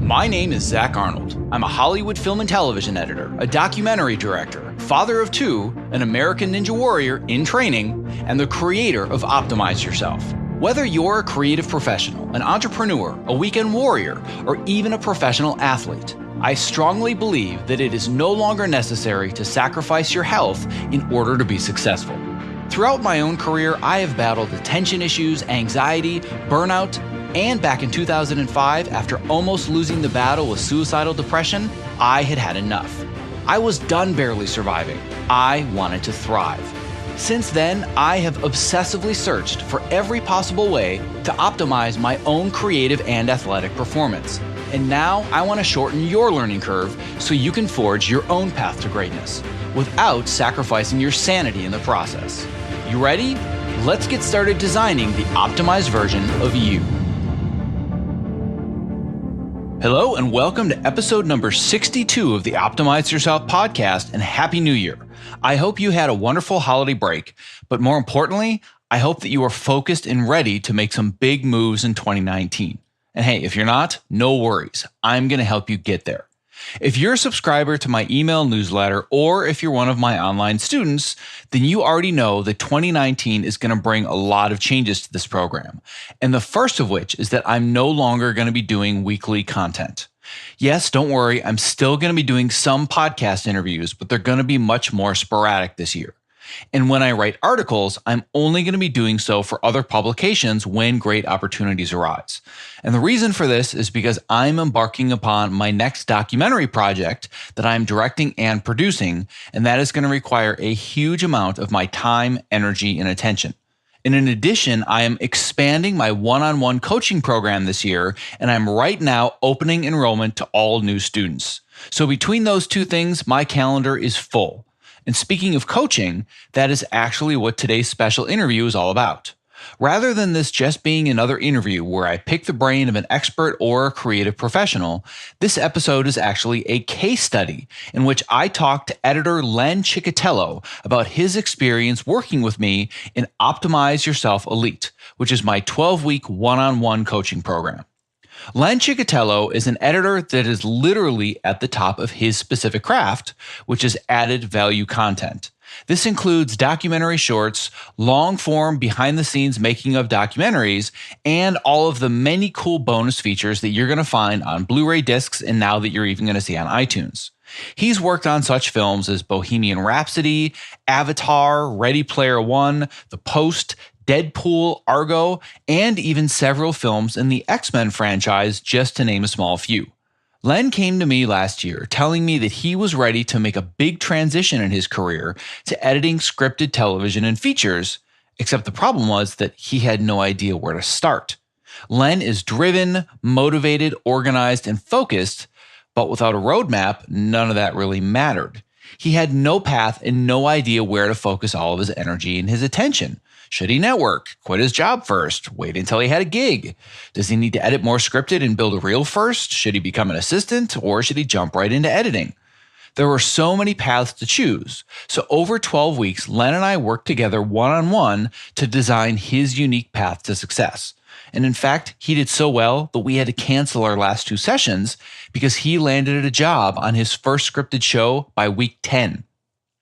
My name is Zach Arnold. I'm a Hollywood film and television editor, a documentary director, father of two, an American Ninja Warrior in training, and the creator of Optimize Yourself. Whether you're a creative professional, an entrepreneur, a weekend warrior, or even a professional athlete, I strongly believe that it is no longer necessary to sacrifice your health in order to be successful. Throughout my own career, I have battled attention issues, anxiety, burnout, and back in 2005, after almost losing the battle with suicidal depression, I had had enough. I was done barely surviving. I wanted to thrive. Since then, I have obsessively searched for every possible way to optimize my own creative and athletic performance. And now I want to shorten your learning curve so you can forge your own path to greatness without sacrificing your sanity in the process. You ready? Let's get started designing the optimized version of you. Hello and welcome to episode number 62 of the Optimize Yourself podcast, and Happy New Year. I hope you had a wonderful holiday break, but more importantly, I hope that you are focused and ready to make some big moves in 2019. And hey, if you're not, no worries. I'm going to help you get there. If you're a subscriber to my email newsletter, or if you're one of my online students, then you already know that 2019 is going to bring a lot of changes to this program. And the first of which is that I'm no longer going to be doing weekly content. Yes, don't worry, I'm still going to be doing some podcast interviews, but they're going to be much more sporadic this year. And when I write articles, I'm only going to be doing so for other publications when great opportunities arise. And the reason for this is because I'm embarking upon my next documentary project that I'm directing and producing, and that is going to require a huge amount of my time, energy, and attention. And in addition, I am expanding my one-on-one coaching program this year, and I'm right now opening enrollment to all new students. So between those two things, my calendar is full. And speaking of coaching, that is actually what today's special interview is all about. Rather than this just being another interview where I pick the brain of an expert or a creative professional, this episode is actually a case study in which I talk to editor Len Ciccotello about his experience working with me in Optimize Yourself Elite, which is my 12-week one-on-one coaching program. Len Ciccotello is an editor that is literally at the top of his specific craft, which is added value content. This includes documentary shorts, long-form behind-the-scenes making of documentaries, and all of the many cool bonus features that you're going to find on Blu-ray discs and now that you're even going to see on iTunes. He's worked on such films as Bohemian Rhapsody, Avatar, Ready Player One, The Post, Deadpool, Argo, and even several films in the X-Men franchise, just to name a small few. Len came to me last year telling me that he was ready to make a big transition in his career to editing scripted television and features, except the problem was that he had no idea where to start. Len is driven, motivated, organized, and focused, but without a roadmap, none of that really mattered. He had no path and no idea where to focus all of his energy and his attention. Should he network, quit his job first, wait until he had a gig? Does he need to edit more scripted and build a reel first? Should he become an assistant, or should he jump right into editing? There were so many paths to choose. So over 12 weeks, Len and I worked together one-on-one to design his unique path to success. And in fact, he did so well that we had to cancel our last two sessions because he landed a job on his first scripted show by week 10.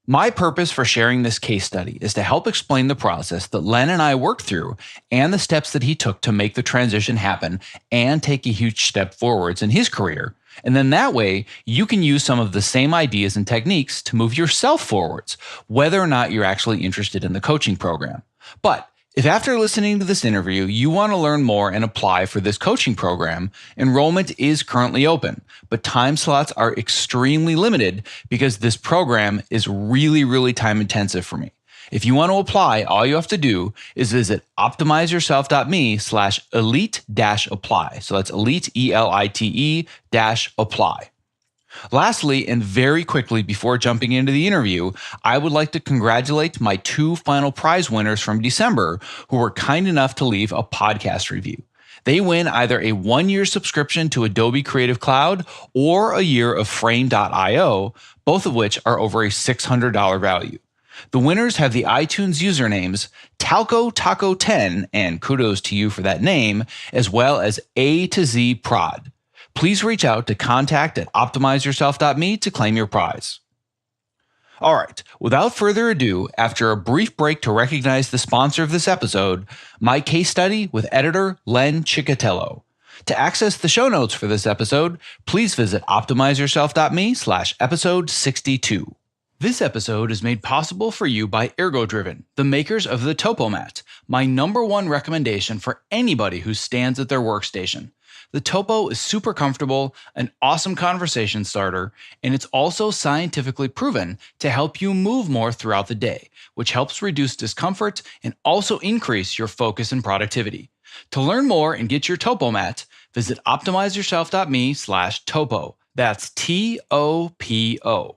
My purpose for sharing this case study is to help explain the process that Len and I worked through and the steps that he took to make the transition happen and take a huge step forwards in his career. And then that way, you can use some of the same ideas and techniques to move yourself forwards, whether or not you're actually interested in the coaching program. But if after listening to this interview, you want to learn more and apply for this coaching program, enrollment is currently open, but time slots are extremely limited because this program is really time intensive for me. If you want to apply, all you have to do is visit optimizeyourself.me/elite-apply. So that's elite, ELITE-apply. Lastly, and very quickly before jumping into the interview, I would like to congratulate my two final prize winners from December who were kind enough to leave a podcast review. They win either a 1-year subscription to Adobe Creative Cloud or a year of Frame.io, both of which are over a $600 value. The winners have the iTunes usernames TalcoTaco10, and kudos to you for that name, as well as A to Z Prod. Please reach out to contact@optimizeyourself.me to claim your prize. All right, without further ado, after a brief break to recognize the sponsor of this episode, my case study with editor Len Ciccotello. To access the show notes for this episode, please visit optimizeyourself.me/episode 62. This episode is made possible for you by ErgoDriven, the makers of the TopoMat, my number one recommendation for anybody who stands at their workstation. The Topo is super comfortable, an awesome conversation starter, and it's also scientifically proven to help you move more throughout the day, which helps reduce discomfort and also increase your focus and productivity. To learn more and get your TopoMat, visit optimizeyourself.me/topo. That's TOPO.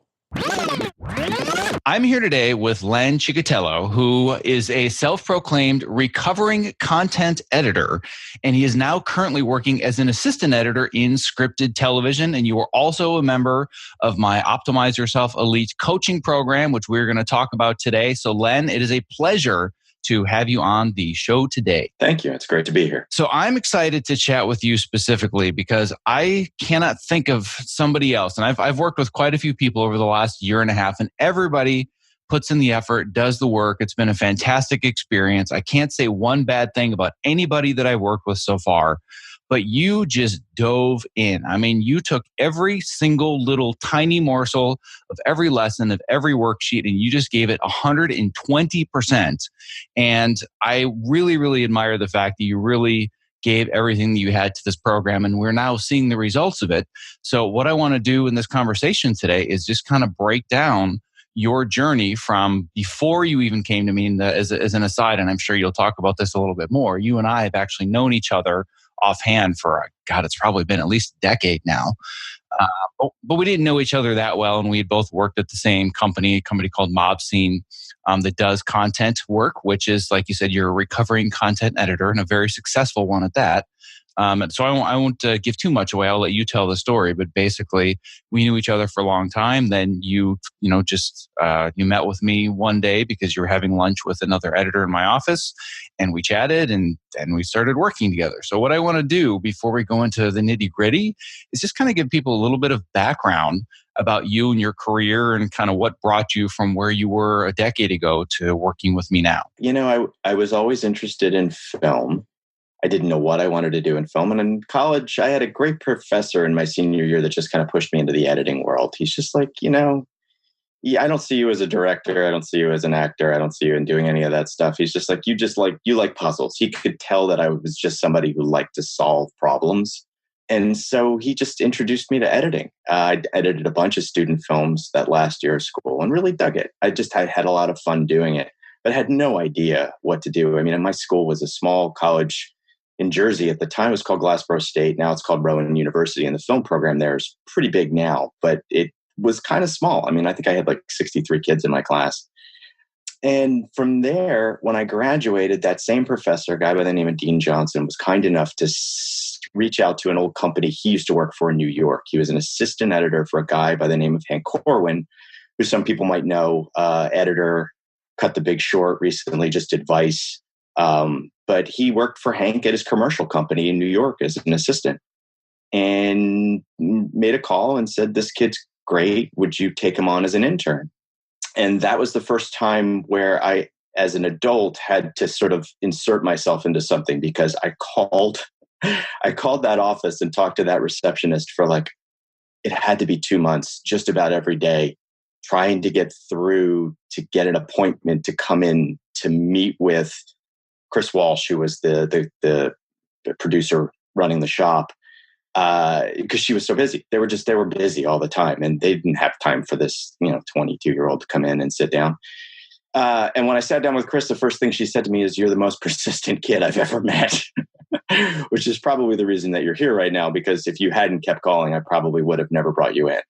I'm here today with Len Ciccotello, who is a self-proclaimed recovering content editor, and he is now currently working as an assistant editor in scripted television. And you are also a member of my Optimize Yourself Elite coaching program, which we're going to talk about today. So Len, it is a pleasure to have you on the show today. Thank you. It's great to be here. So I'm excited to chat with you specifically because I cannot think of somebody else. And I've worked with quite a few people over the last year and a half, and everybody puts in the effort, does the work. It's been a fantastic experience. I can't say one bad thing about anybody that I've worked with so far, but you just dove in. I mean, you took every single little tiny morsel of every lesson, of every worksheet, and you just gave it 120%. And I really, really admire the fact that you really gave everything that you had to this program, and we're now seeing the results of it. So what I want to do in this conversation today is just kind of break down your journey from before you even came to me. As an aside, and I'm sure you'll talk about this a little bit more, you and I have actually known each other offhand for, God, it's probably been at least a decade now. But we didn't know each other that well, and we had both worked at the same company, a company called Mob Scene, that does content work, which is, like you said, you're a recovering content editor and a very successful one at that. So I won't give too much away. I'll let you tell the story. But basically, we knew each other for a long time. Then you met with me one day because you were having lunch with another editor in my office, and we chatted and we started working together. So what I want to do before we go into the nitty gritty is just kind of give people a little bit of background about you and your career and kind of what brought you from where you were a decade ago to working with me now. You know, I was always interested in film. I didn't know what I wanted to do in film. And in college, I had a great professor in my senior year that just kind of pushed me into the editing world. He's just like, I don't see you as a director. I don't see you as an actor. I don't see you in doing any of that stuff. He's just like, you like puzzles. He could tell that I was just somebody who liked to solve problems. And so he just introduced me to editing. I edited a bunch of student films that last year of school and really dug it. I had a lot of fun doing it, but I had no idea what to do. I mean, my school was a small college in Jersey. At the time, it was called Glassboro State. Now it's called Rowan University. And the film program there is pretty big now, but it was kind of small. I mean, I think I had like 63 kids in my class. And from there, when I graduated, that same professor, a guy by the name of Dean Johnson, was kind enough to reach out to an old company he used to work for in New York. He was an assistant editor for a guy by the name of Hank Corwin, who some people might know, editor, Cut the Big Short, recently just did Vice. But he worked for Hank at his commercial company in New York as an assistant and made a call and said, this kid's great. Would you take him on as an intern? And that was the first time where I, as an adult, had to sort of insert myself into something, because I called that office and talked to that receptionist for it had to be 2 months, just about every day, trying to get through to get an appointment to come in to meet with Chris Walsh, who was the producer running the shop, because she was so busy. They were busy all the time, and they didn't have time for this 22-year-old to come in and sit down. And when I sat down with Chris, the first thing she said to me is, "You're the most persistent kid I've ever met," which is probably the reason that you're here right now, because if you hadn't kept calling, I probably would have never brought you in.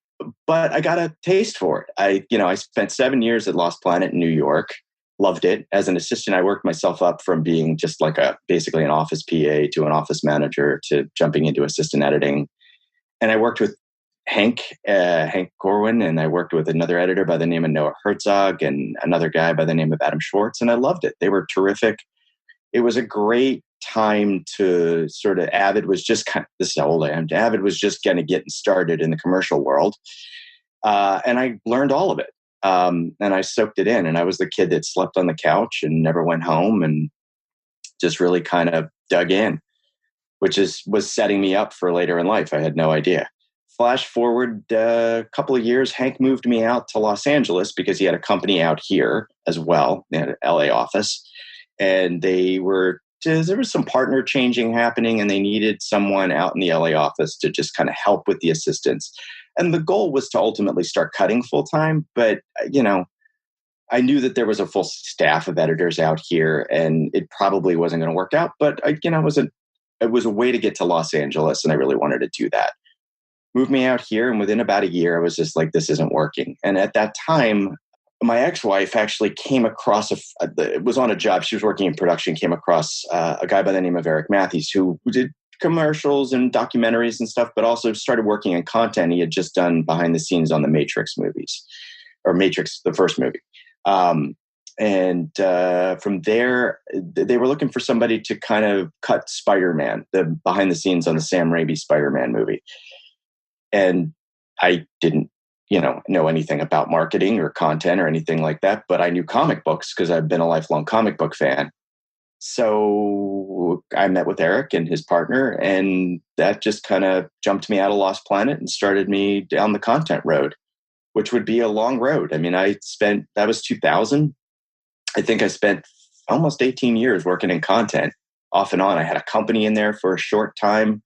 But I got a taste for it. I spent 7 years at Lost Planet in New York. Loved it. As an assistant, I worked myself up from being just basically an office PA to an office manager to jumping into assistant editing. And I worked with Hank Corwin, and I worked with another editor by the name of Noah Herzog and another guy by the name of Adam Schwartz. And I loved it. They were terrific. It was a great time to sort of Avid was just this is how old I am. Avid was just kind of getting started in the commercial world. And I learned all of it. And I soaked it in. And I was the kid that slept on the couch and never went home and just really kind of dug in, which was setting me up for later in life. I had no idea. Flash forward a couple of years, Hank moved me out to Los Angeles because he had a company out here as well. They had an LA office. And there was some partner changing happening, and they needed someone out in the LA office to just kind of help with the assistants. And the goal was to ultimately start cutting full time. But, I knew that there was a full staff of editors out here, and it probably wasn't going to work out. But, it was a way to get to Los Angeles, and I really wanted to do that. Moved me out here, and within about a year, I was just like, this isn't working. And at that time, my ex-wife actually came across, it was on a job. She was working in production, came across a guy by the name of Eric Matthews, who did commercials and documentaries and stuff, but also started working in content. He had just done behind the scenes on the Matrix movies, or Matrix, the first movie. From there, they were looking for somebody to kind of cut Spider-Man, the behind the scenes on the Sam Raimi Spider-Man movie. And I didn't, know anything about marketing or content or anything like that, but I knew comic books because I've been a lifelong comic book fan. So I met with Eric and his partner, and that just kind of jumped me out of Lost Planet and started me down the content road, which would be a long road. I mean, that was 2000. I think I spent almost 18 years working in content off and on. I had a company in there for a short time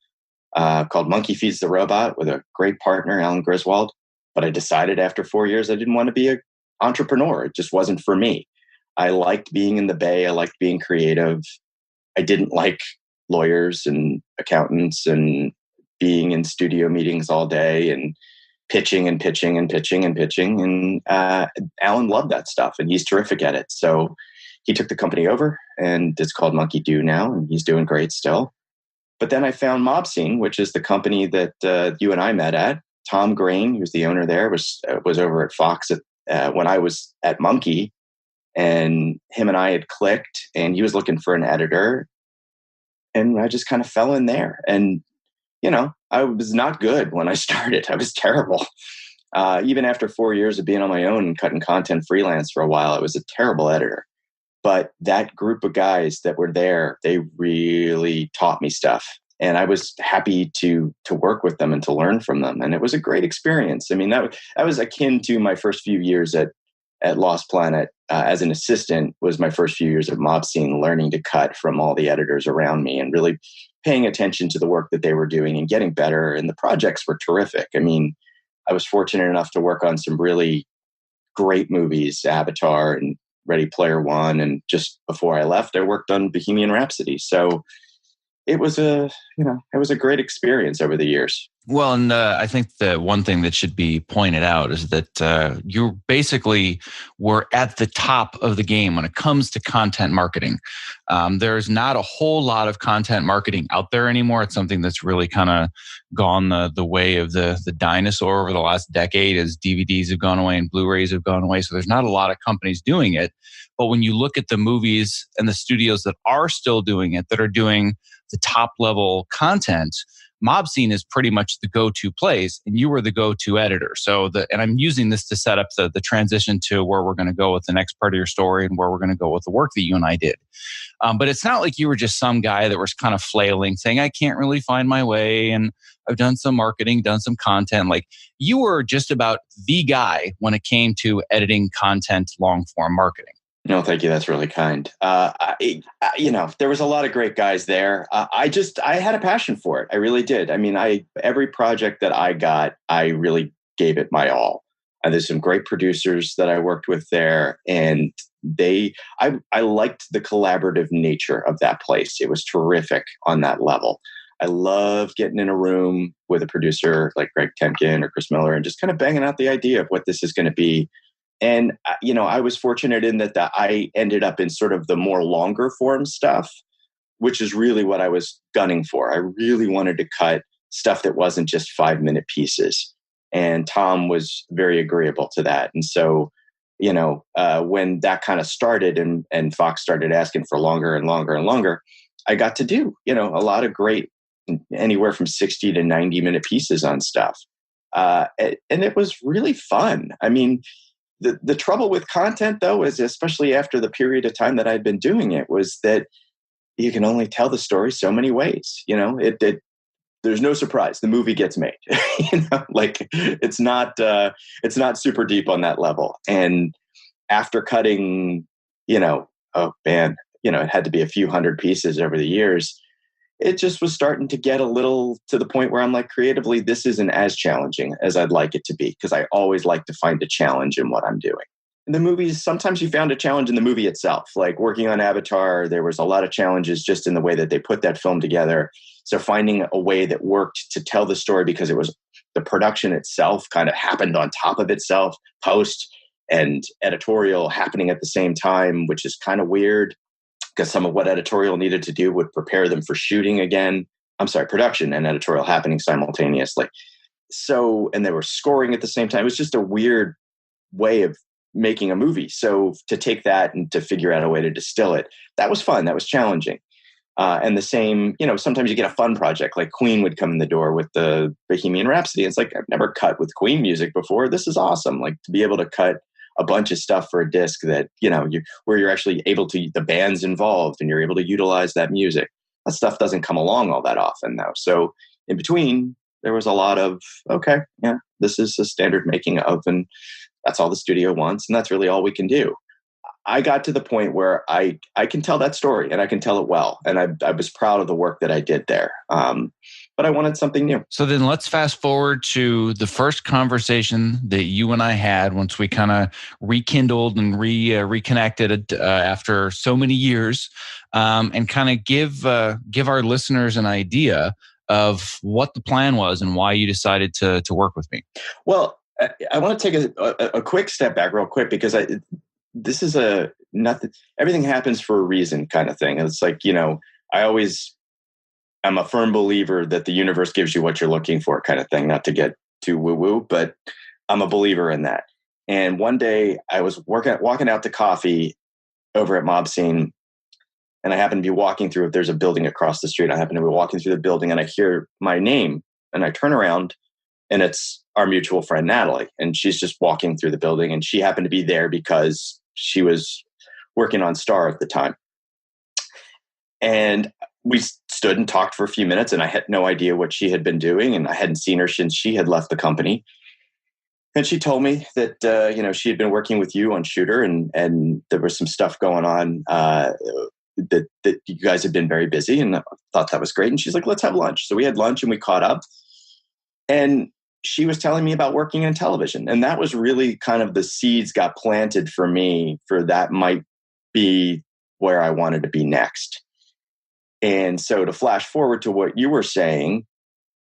called Monkey Feeds the Robot with a great partner, Alan Griswold. But I decided after 4 years, I didn't want to be an entrepreneur. It just wasn't for me. I liked being in the Bay. I liked being creative. I didn't like lawyers and accountants and being in studio meetings all day and pitching and pitching and pitching and pitching. And Alan loved that stuff, and he's terrific at it. So he took the company over, and it's called Monkey Do now, and he's doing great still. But then I found Mob Scene, which is the company that you and I met at. Tom Grain, who's the owner there, was over at Fox when I was at Monkey, and him and I had clicked, and he was looking for an editor, and I just kind of fell in there. And I was not good when I started. I was terrible. Even after 4 years of being on my own and cutting content freelance for a while, I was a terrible editor. But that group of guys that were there, they really taught me stuff. And I was happy to work with them and to learn from them. And it was a great experience. I mean, that was akin to my first few years at Lost Planet as an assistant. Was my first few years of Mob Scene, learning to cut from all the editors around me and really paying attention to the work that they were doing and getting better. And the projects were terrific. I mean, I was fortunate enough to work on some really great movies, Avatar and Ready Player One. And just before I left, I worked on Bohemian Rhapsody. So it was a great experience over the years. Well, and I think the one thing that should be pointed out is that you basically were at the top of the game when it comes to content marketing. There's not a whole lot of content marketing out there anymore. It's something that's really kind of gone the way of the dinosaur over the last decade as DVDs have gone away and Blu-rays have gone away. So there's not a lot of companies doing it. But when you look at the movies and the studios that are still doing it, that are doing the top level content, Mob Scene is pretty much the go-to place, and you were the go-to editor. So and I'm using this to set up the transition to where we're going to go with the next part of your story and where we're going to go with the work that you and I did. But it's not like you were just some guy that was kind of flailing, saying, I can't really find my way, and I've done some marketing, done some content. Like, you were just about the guy when it came to editing content, long-form marketing. No, thank you. That's really kind. There was a lot of great guys there. I had a passion for it. I really did. I mean, every project that I got, I really gave it my all. There's some great producers that I worked with there, and I liked the collaborative nature of that place. It was terrific on that level. I love getting in a room with a producer like Greg Temkin or Chris Miller and just kind of banging out the idea of what this is going to be. And, I was fortunate in that I ended up in sort of the more longer form stuff, which is really what I was gunning for. I really wanted to cut stuff that wasn't just 5-minute pieces. And Tom was very agreeable to that. And so, when that kind of started and Fox started asking for longer and longer and longer, I got to do, a lot of great, anywhere from 60 to 90-minute pieces on stuff. And it was really fun. I mean, the trouble with content, though, is especially after the period of time that I'd been doing it, was that you can only tell the story so many ways. There's no surprise the movie gets made. Like it's not super deep on that level. And after cutting, oh man, it had to be a few hundred pieces over the years. It just was starting to get a little to the point where I'm like, creatively, this isn't as challenging as I'd like it to be, because I always like to find a challenge in what I'm doing. In the movies, sometimes you found a challenge in the movie itself. Like working on Avatar, there was a lot of challenges just in the way that they put that film together. So finding a way that worked to tell the story, because it was the production itself kind of happened on top of itself, post and editorial happening at the same time, which is kind of weird, because some of what editorial needed to do would prepare them for shooting again. I'm sorry, production and editorial happening simultaneously. So, and they were scoring at the same time. It was just a weird way of making a movie. So to take that and to figure out a way to distill it, that was fun. That was challenging. And the same, sometimes you get a fun project, like Queen would come in the door with the Bohemian Rhapsody. It's like, I've never cut with Queen music before. This is awesome. Like to be able to cut a bunch of stuff for a disc that, where you're actually able to, the band's involved and you're able to utilize that music. That stuff doesn't come along all that often though. So in between, there was a lot of, okay, yeah, this is a standard making of, and that's all the studio wants. And that's really all we can do. I got to the point where I can tell that story and I can tell it well. And I was proud of the work that I did there. But I wanted something new. So then let's fast forward to the first conversation that you and I had once we kind of rekindled and reconnected after so many years, and kind of give our listeners an idea of what the plan was and why you decided to work with me. Well, I want to take a quick step back real quick, because this is everything happens for a reason kind of thing. It's like, I'm a firm believer that the universe gives you what you're looking for kind of thing, not to get too woo-woo, but I'm a believer in that. And one day I was walking out to coffee over at Mob Scene, and I happened to be walking through, there's a building across the street. I happened to be walking through the building and I hear my name and I turn around and it's our mutual friend, Natalie. And she's just walking through the building, and she happened to be there because she was working on Star at the time. And we stood and talked for a few minutes, and I had no idea what she had been doing, and I hadn't seen her since she had left the company. And she told me that, she had been working with you on Shooter, and there was some stuff going on that you guys had been very busy, and I thought that was great. And she's like, let's have lunch. So we had lunch and we caught up. And she was telling me about working in television. And that was really kind of the seeds got planted for me for that might be where I wanted to be next. And so to flash forward to what you were saying,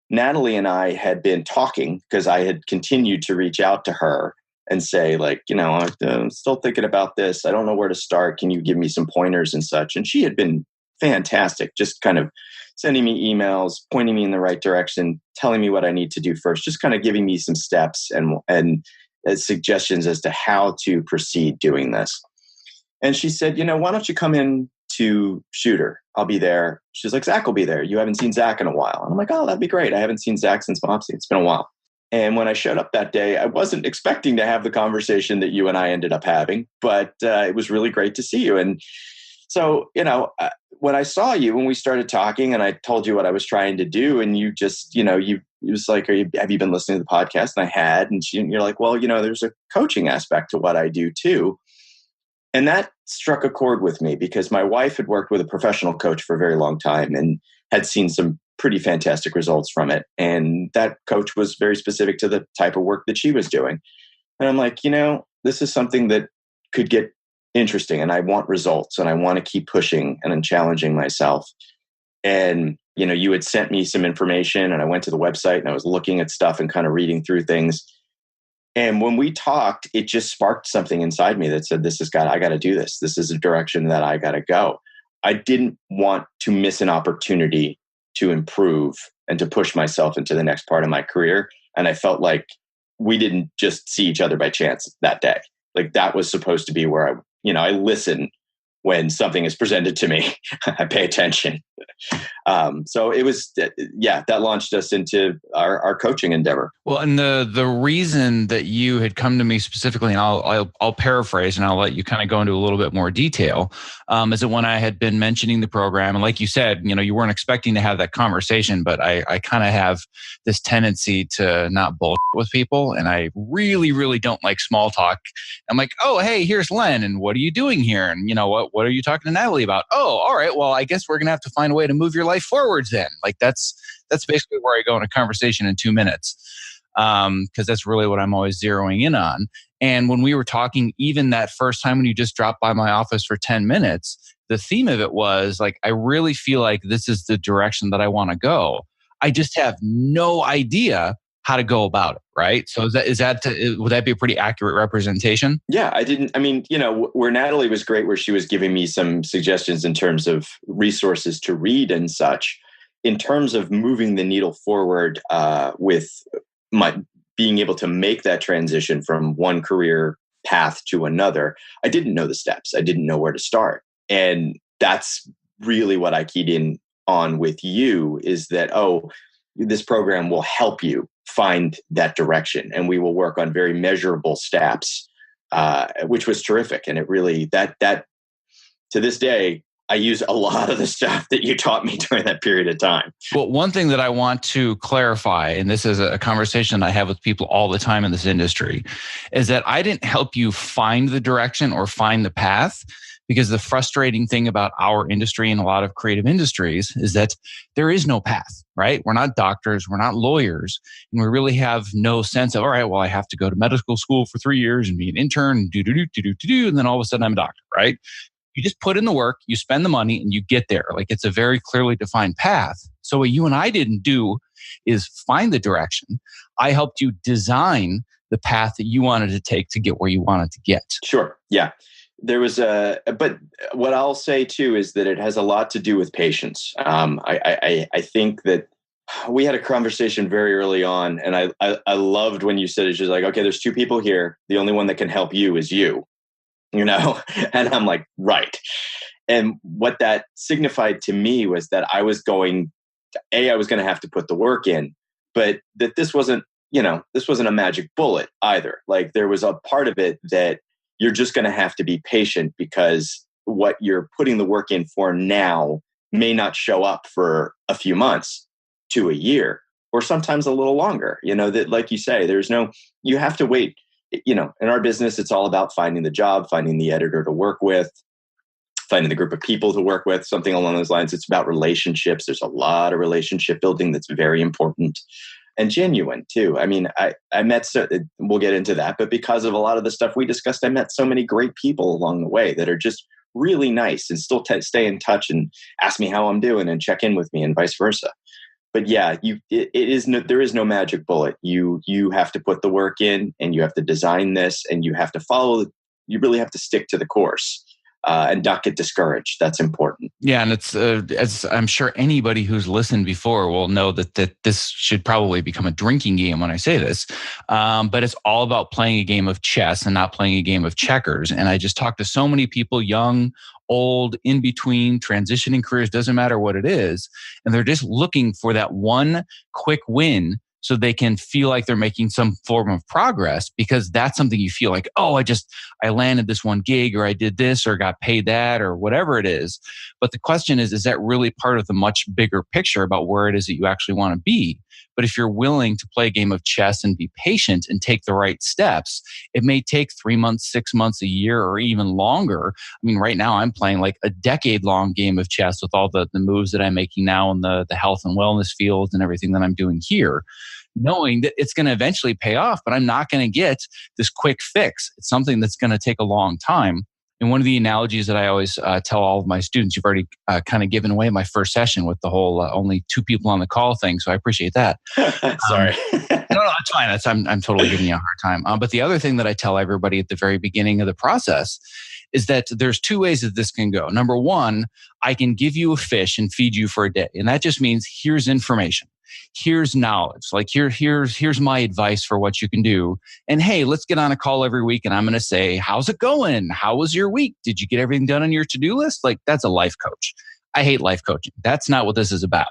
Natalie and I had been talking, because I had continued to reach out to her and say, like, I'm still thinking about this. I don't know where to start. Can you give me some pointers and such? And she had been fantastic, just kind of sending me emails, pointing me in the right direction, telling me what I need to do first, just kind of giving me some steps and suggestions as to how to proceed doing this. And she said, why don't you come in to Shooter? I'll be there. She's like, Zach will be there. You haven't seen Zach in a while. And I'm like, oh, that'd be great. I haven't seen Zach since Mopsy. It's been a while. And when I showed up that day, I wasn't expecting to have the conversation that you and I ended up having, but it was really great to see you. And so, when I saw you, when we started talking and I told you what I was trying to do, and you just, you was like, have you been listening to the podcast? And I had, and you're like, well, there's a coaching aspect to what I do too. And that struck a chord with me, because my wife had worked with a professional coach for a very long time and had seen some pretty fantastic results from it. And that coach was very specific to the type of work that she was doing. And I'm like, this is something that could get interesting, and I want results, and I want to keep pushing and challenging myself. And, you had sent me some information, and I went to the website and I was looking at stuff and kind of reading through things. And when we talked, it just sparked something inside me that said, I got to do this. This is a direction that I got to go. I didn't want to miss an opportunity to improve and to push myself into the next part of my career. And I felt like we didn't just see each other by chance that day. Like that was supposed to be where I listen when something is presented to me. I pay attention. So it was, that launched us into our coaching endeavor. Well, and the reason that you had come to me specifically, and I'll paraphrase, and I'll let you kind of go into a little bit more detail, is that when I had been mentioning the program, and like you said, you weren't expecting to have that conversation, but I kind of have this tendency to not bullshit with people, and I really, really don't like small talk. I'm like, oh, hey, here's Len, and what are you doing here? And what are you talking to Natalie about? Oh, all right, well, I guess we're gonna have to find a way to move your life forwards then. Like that's basically where I go in a conversation in 2 minutes. Because that's really what I'm always zeroing in on. And when we were talking, even that first time when you just dropped by my office for 10 minutes, the theme of it was like, I really feel like this is the direction that I want to go. I just have no idea how to go about it. Right. So would that be a pretty accurate representation? Yeah, where Natalie was great, where she was giving me some suggestions in terms of resources to read and such. In terms of moving the needle forward with my being able to make that transition from one career path to another, I didn't know the steps. I didn't know where to start. And that's really what I keyed in on with you, is that, this program will help you find that direction. And we will work on very measurable steps, which was terrific. And it really, that to this day, I use a lot of the stuff that you taught me during that period of time. Well, one thing that I want to clarify, and this is a conversation I have with people all the time in this industry, is that I didn't help you find the direction or find the path, because the frustrating thing about our industry and a lot of creative industries is that there is no path, right? We're not doctors, we're not lawyers, and we really have no sense of, all right, well, I have to go to medical school for 3 years and be an intern and do, and then all of a sudden I'm a doctor, right? You just put in the work, you spend the money, and you get there. Like, it's a very clearly defined path. So what you and I didn't do is find the direction. I helped you design the path that you wanted to take to get where you wanted to get. Sure. Yeah. There was but what I'll say too is that it has a lot to do with patience. I think that we had a conversation very early on, and I loved when you said, it's just like, okay, there's 2 people here. The only one that can help you is you. And I'm like, right. And what that signified to me was that I was going to have to put the work in, but that this wasn't a magic bullet either. Like, there was a part of it that you're just going to have to be patient, because what you're putting the work in for now may not show up for a few months to a year, or sometimes a little longer. That, like you say, you have to wait. In our business, it's all about finding the job, finding the editor to work with, finding the group of people to work with, something along those lines. It's about relationships. There's a lot of relationship building that's very important and genuine too. I mean, I met, we'll get into that, but because of a lot of the stuff we discussed, I met so many great people along the way that are just really nice and still stay in touch and ask me how I'm doing and check in with me, and vice versa. But yeah, there is no magic bullet. You have to put the work in, and you have to design this, and you have to you really have to stick to the course. And not get discouraged. That's important. Yeah, and it's as I'm sure anybody who's listened before will know that this should probably become a drinking game when I say this. But it's all about playing a game of chess and not playing a game of checkers. And I just talked to so many people, young, old, in between, transitioning careers, doesn't matter what it is, and they're just looking for that one quick win, so they can feel like they're making some form of progress, because that's something you feel like, oh, I landed this one gig, or I did this, or got paid that, or whatever it is. But the question is that really part of the much bigger picture about where it is that you actually want to be? But if you're willing to play a game of chess and be patient and take the right steps, it may take 3 months, 6 months, a year, or even longer. I mean, right now I'm playing like a decade-long game of chess with all the moves that I'm making now in the health and wellness field and everything that I'm doing here, knowing that it's going to eventually pay off, but I'm not going to get this quick fix. It's something that's going to take a long time. And one of the analogies that I always tell all of my students, you've already kind of given away my first session with the whole only 2 people on the call thing, so I appreciate that. Sorry. No, it's fine. I'm totally giving you a hard time. But the other thing that I tell everybody at the very beginning of the process is that there's 2 ways that this can go. Number 1, I can give you a fish and feed you for a day. And that just means here's information. Here's knowledge. Like here's my advice for what you can do. And hey, let's get on a call every week, and I'm going to say, how's it going? How was your week? Did you get everything done on your to-do list? Like, that's a life coach. I hate life coaching. That's not what this is about.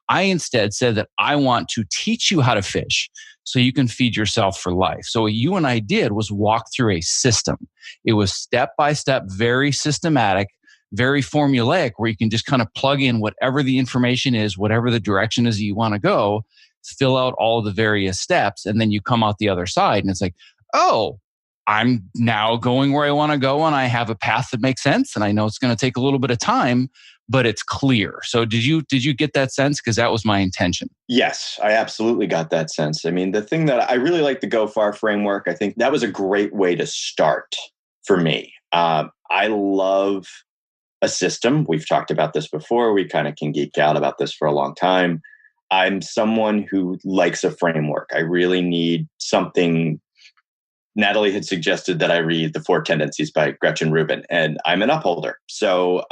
I instead said that I want to teach you how to fish so you can feed yourself for life. So what you and I did was walk through a system. It was step by step, very systematic, very formulaic, where you can just kind of plug in whatever the information is, whatever the direction is that you want to go, fill out all of the various steps, and then you come out the other side. And it's like, oh, I'm now going where I want to go, and I have a path that makes sense. And I know it's going to take a little bit of time, but it's clear. So did you get that sense? Because that was my intention. Yes, I absolutely got that sense. I mean, the thing that I really like the Go Far framework, I think that was a great way to start for me. I love a system. We've talked about this before. We kind of can geek out about this for a long time. I'm someone who likes a framework. I really need something. Natalie had suggested that I read The Four Tendencies by Gretchen Rubin, and I'm an upholder. So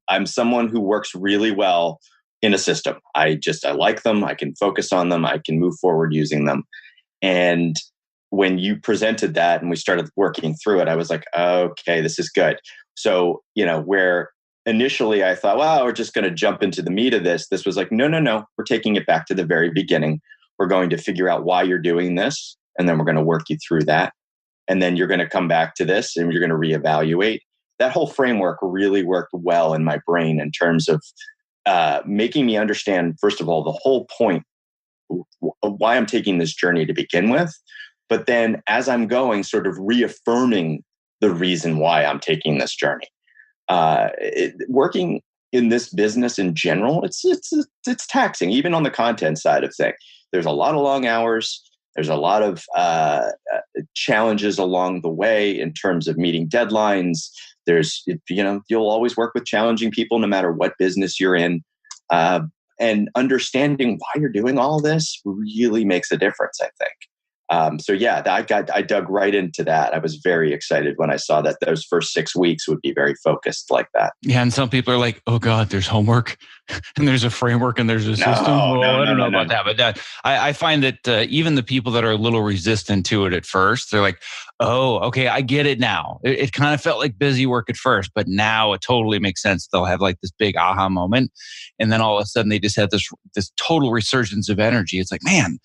I'm someone who works really well in a system. I like them. I can focus on them. I can move forward using them. And when you presented that and we started working through it, I was like, okay, this is good. So, where initially I thought, well, we're just going to jump into the meat of this. This was like, no. We're taking it back to the very beginning. We're going to figure out why you're doing this. And then we're going to work you through that. And then you're going to come back to this and you're going to reevaluate. That whole framework really worked well in my brain in terms of making me understand, first of all, the whole point of why I'm taking this journey to begin with. But then as I'm going, sort of reaffirming the reason why I'm taking this journey. Working in this business in general, it's taxing, even on the content side of things. There's a lot of long hours. There's a lot of challenges along the way in terms of meeting deadlines. You'll always work with challenging people no matter what business you're in. And understanding why you're doing all this really makes a difference, I think. I dug right into that. I was very excited when I saw that those first 6 weeks would be very focused like that. Yeah, and some people are like, "Oh God, there's homework, and there's a framework, and there's a system." I don't know about that, but I find that even the people that are a little resistant to it at first, they're like, "Oh, okay, I get it now." It kind of felt like busy work at first, but now it totally makes sense. They'll have like this big aha moment, and then all of a sudden they just have this total resurgence of energy. It's like, man,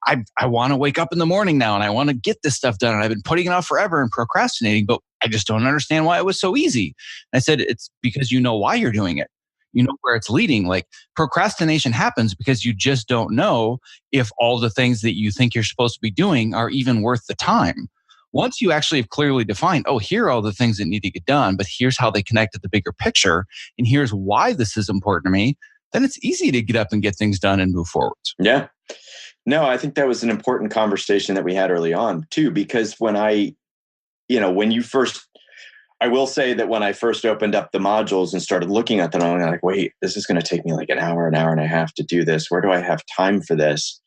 I want to wake up in the morning now and I want to get this stuff done. And I've been putting it off forever and procrastinating, but I just don't understand why it was so easy. And I said, it's because you know why you're doing it. You know where it's leading. Like procrastination happens because you just don't know if all the things that you think you're supposed to be doing are even worth the time. Once you actually have clearly defined, oh, here are all the things that need to get done, but here's how they connect to the bigger picture. And here's why this is important to me. Then it's easy to get up and get things done and move forward. Yeah. No, I think that was an important conversation that we had early on too, because when I will say that when I first opened up the modules and started looking at them, I'm like, wait, this is going to take me like an hour and a half to do this. Where do I have time for this?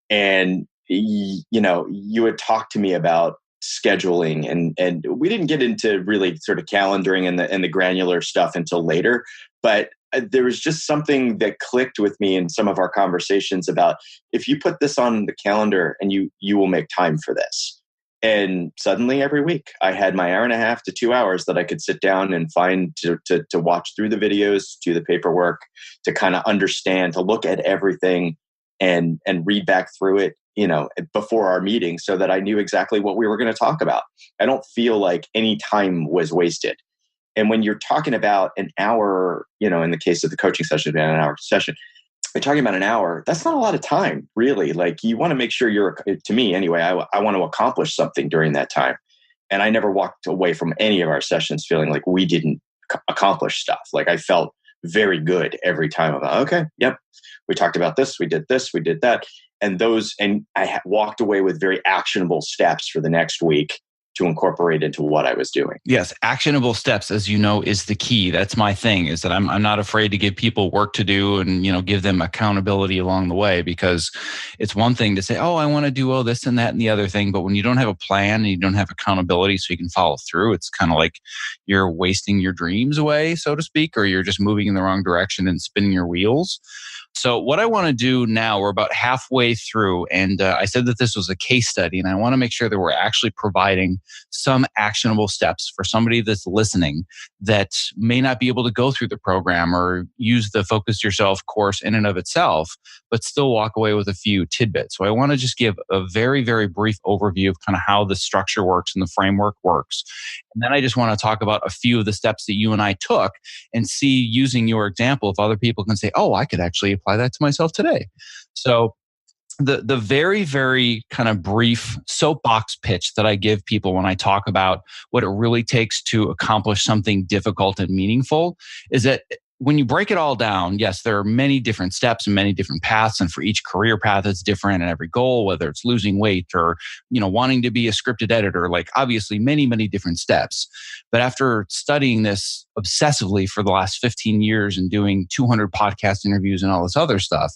And, you had talked to me about scheduling and we didn't get into really sort of calendaring and the granular stuff until later, but there was just something that clicked with me in some of our conversations about if you put this on the calendar and you will make time for this. And suddenly every week I had my hour and a half to 2 hours that I could sit down and find to watch through the videos, do the paperwork, to kind of understand, to look at everything and read back through it, before our meeting so that I knew exactly what we were going to talk about. I don't feel like any time was wasted. And when you're talking about an hour, in the case of the coaching session, an hour session, you're talking about an hour, that's not a lot of time, really. Like you want to make sure to me anyway, I want to accomplish something during that time. And I never walked away from any of our sessions feeling like we didn't accomplish stuff. Like I felt very good every time. I'm like, okay, yep, we talked about this, we did that. And I walked away with very actionable steps for the next week to incorporate into what I was doing. Yes, actionable steps, as you know, is the key. That's my thing, is that I'm not afraid to give people work to do and, give them accountability along the way, because it's one thing to say, oh, I want to do this and that and the other thing. But when you don't have a plan and you don't have accountability so you can follow through, it's kind of like you're wasting your dreams away, so to speak, or you're just moving in the wrong direction and spinning your wheels. So what I want to do now, we're about halfway through, and I said that this was a case study, and I want to make sure that we're actually providing some actionable steps for somebody that's listening that may not be able to go through the program or use the Focus Yourself course in and of itself, but still walk away with a few tidbits. So I want to just give a very, very brief overview of kind of how the structure works and the framework works. And then I just want to talk about a few of the steps that you and I took and see, using your example, if other people can say, oh, I could actually apply that to myself today. So the very, very kind of brief soapbox pitch that I give people when I talk about what it really takes to accomplish something difficult and meaningful is that when you break it all down, yes, there are many different steps and many different paths. And for each career path, it's different. And every goal, whether it's losing weight or, wanting to be a scripted editor, like obviously many, many different steps. But after studying this obsessively for the last 15 years and doing 200 podcast interviews and all this other stuff,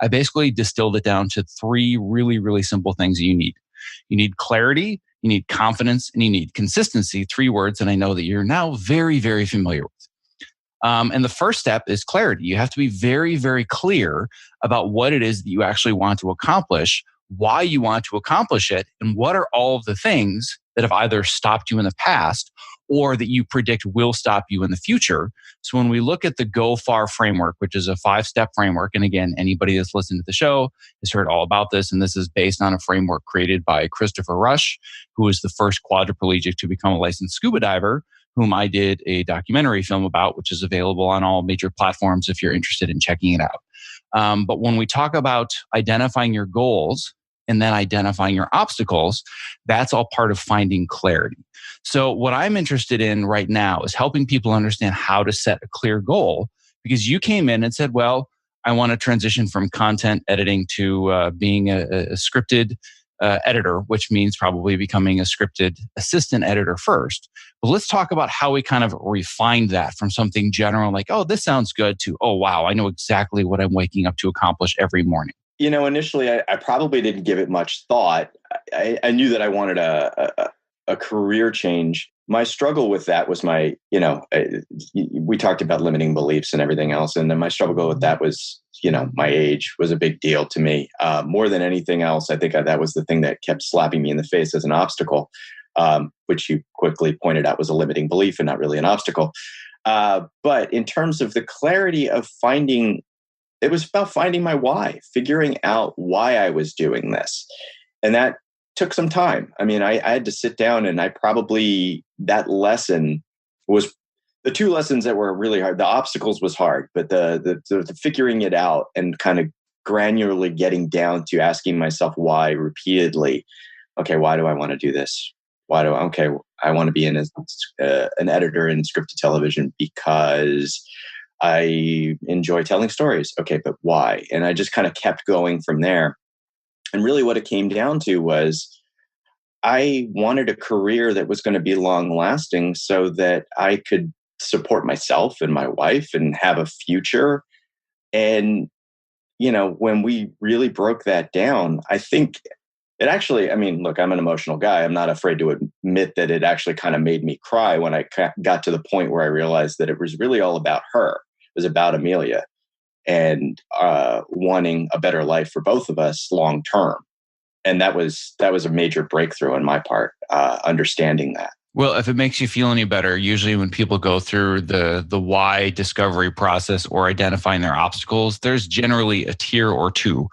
I basically distilled it down to three really, really simple things that you need. You need clarity, you need confidence, and you need consistency. Three words that I know that you're now very, very familiar with. And the first step is clarity. You have to be very, very clear about what it is that you actually want to accomplish, why you want to accomplish it, and what are all of the things that have either stopped you in the past or that you predict will stop you in the future. So when we look at the Go Far framework, which is a 5-step framework, and again, anybody that's listened to the show has heard all about this, and this is based on a framework created by Christopher Rush, who was the first quadriplegic to become a licensed scuba diver, whom I did a documentary film about, which is available on all major platforms if you're interested in checking it out. But when we talk about identifying your goals and then identifying your obstacles, that's all part of finding clarity. So what I'm interested in right now is helping people understand how to set a clear goal, because you came in and said, well, I want to transition from content editing to being a scripted editor, which means probably becoming a scripted assistant editor first. But let's talk about how we kind of refined that from something general like, oh, this sounds good, to, oh, wow, I know exactly what I'm waking up to accomplish every morning. Initially, I probably didn't give it much thought. I knew that I wanted a career change. My struggle with that was we talked about limiting beliefs and everything else. And then my struggle with that was, my age was a big deal to me. More than anything else, I think that was the thing that kept slapping me in the face as an obstacle, which you quickly pointed out was a limiting belief and not really an obstacle. But in terms of the clarity of it was about finding my why, figuring out why I was doing this. And that took some time. I mean, I had to sit down, and that lesson was the two lessons that were really hard. The obstacles was hard, but the figuring it out and kind of granularly getting down to asking myself why repeatedly. Okay, why do I want to do this? I want to be an editor in scripted television because I enjoy telling stories. Okay, but why? And I just kind of kept going from there. And really what it came down to was I wanted a career that was going to be long lasting so that I could support myself and my wife and have a future. And, when we really broke that down, I think it actually, look, I'm an emotional guy. I'm not afraid to admit that it actually kind of made me cry when I got to the point where I realized that it was really all about her. It was about Amelia and wanting a better life for both of us long term. And that was a major breakthrough on my part, understanding that. Well, if it makes you feel any better, usually when people go through the why discovery process or identifying their obstacles, there's generally a tier or two.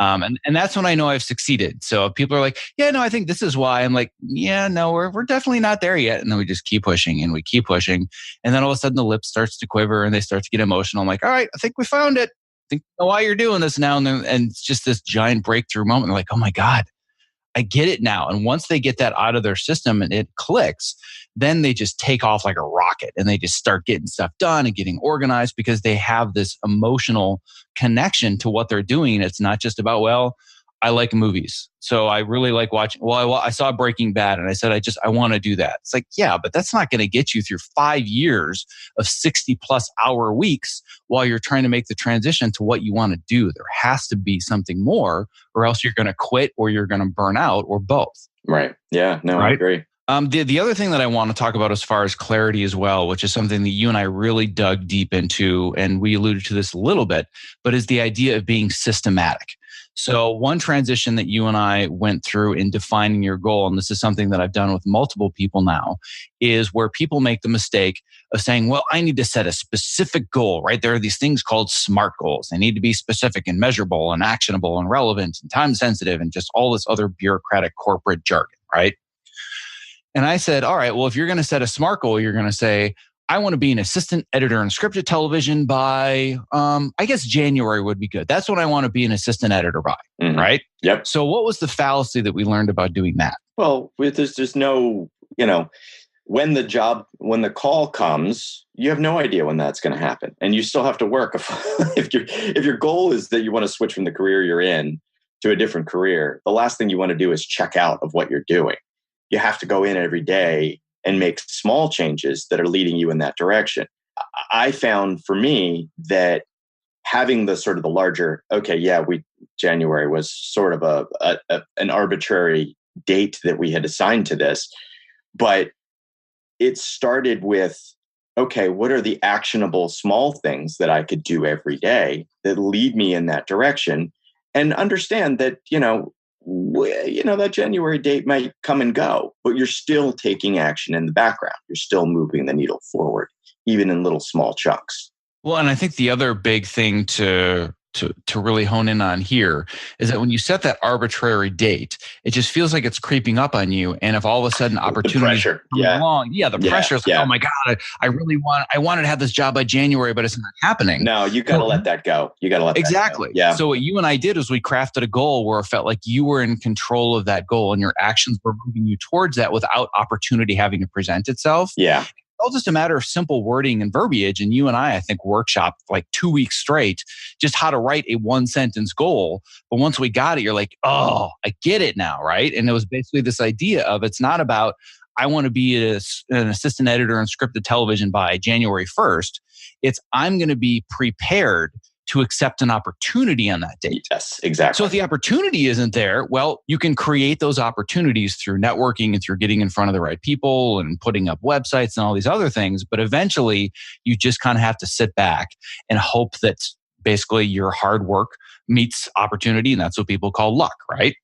And that's when I know I've succeeded. So people are like, yeah, no, I think this is why. I'm like, yeah, no, we're definitely not there yet. And then we just keep pushing and we keep pushing. And then all of a sudden the lip starts to quiver and they start to get emotional. I'm like, all right, I think we found it. I think I know why you're doing this now. And it's just this giant breakthrough moment. They're like, oh my God, I get it now. And once they get that out of their system and it clicks, then they just take off like a rocket and they just start getting stuff done and getting organized because they have this emotional connection to what they're doing. It's not just about, well, I like movies, so I really like watching. Well, I saw Breaking Bad and I said, I want to do that. It's like, yeah, but that's not going to get you through 5 years of 60+ hour weeks while you're trying to make the transition to what you want to do. There has to be something more, or else you're going to quit or you're going to burn out or both. Right. Yeah. No, right? I agree. The other thing that I want to talk about as far as clarity as well, which is something that you and I really dug deep into, and we alluded to this a little bit, but is the idea of being systematic. So one transition that you and I went through in defining your goal, and this is something that I've done with multiple people now, is where people make the mistake of saying, well, I need to set a specific goal, right? There are these things called SMART goals. They need to be specific and measurable and actionable and relevant and time sensitive and just all this other bureaucratic corporate jargon, right? And I said, all right, well, if you're going to set a SMART goal, you're going to say, I want to be an assistant editor in scripted television by, I guess January would be good. That's when I want to be an assistant editor by, right? Yep. So what was the fallacy that we learned about doing that? Well, there's just no, when the call comes, you have no idea when that's going to happen. And you still have to work. If your goal is that you want to switch from the career you're in to a different career, the last thing you want to do is check out of what you're doing. You have to go in every day and make small changes that are leading you in that direction. I found for me that having the sort of the larger, January was sort of an arbitrary date that we had assigned to this, but it started with, okay, what are the actionable small things that I could do every day that lead me in that direction? And understand that, that January date might come and go, but you're still taking action in the background. You're still moving the needle forward, even in little small chunks. Well, and I think the other big thing to really hone in on here is that when you set that arbitrary date, it just feels like it's creeping up on you. And if all of a sudden opportunities come along, the pressure is like, oh my God, I wanted to have this job by January, but it's not happening. No, you got to let that go. You got to let exactly. That go. Yeah. So what you and I did is we crafted a goal where it felt like you were in control of that goal and your actions were moving you towards that without opportunity having to present itself. Yeah. All just a matter of simple wording and verbiage. And you and I think, workshopped like 2 weeks straight, just how to write a 1-sentence goal. But once we got it, you're like, oh, I get it now, right? And it was basically this idea of it's not about, I want to be an assistant editor in scripted television by January 1st. It's, I'm going to be prepared to accept an opportunity on that date. Yes, exactly. So if the opportunity isn't there, well, you can create those opportunities through networking and through getting in front of the right people and putting up websites and all these other things. But eventually you just kind of have to sit back and hope that basically your hard work meets opportunity. And that's what people call luck, right?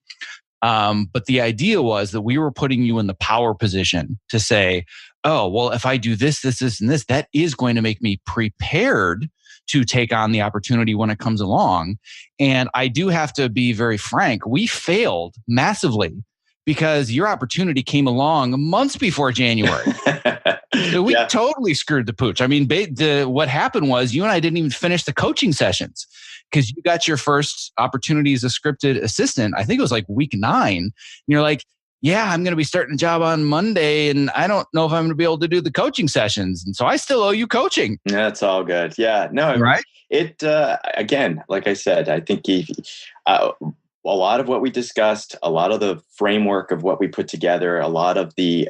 But the idea was that we were putting you in the power position to say, oh, well, if I do this, and this, that is going to make me prepared to take on the opportunity when it comes along. And I do have to be very frank, we failed massively because your opportunity came along months before January. So we totally screwed the pooch. I mean, what happened was you and I didn't even finish the coaching sessions because you got your first opportunity as a scripted assistant. I think it was like week 9. And you're like, yeah, I'm going to be starting a job on Monday and I don't know if I'm going to be able to do the coaching sessions. And so I still owe you coaching. That's all good. Yeah, no, right. It, again, like I said, I think a lot of what we discussed, a lot of the framework of what we put together, a lot of the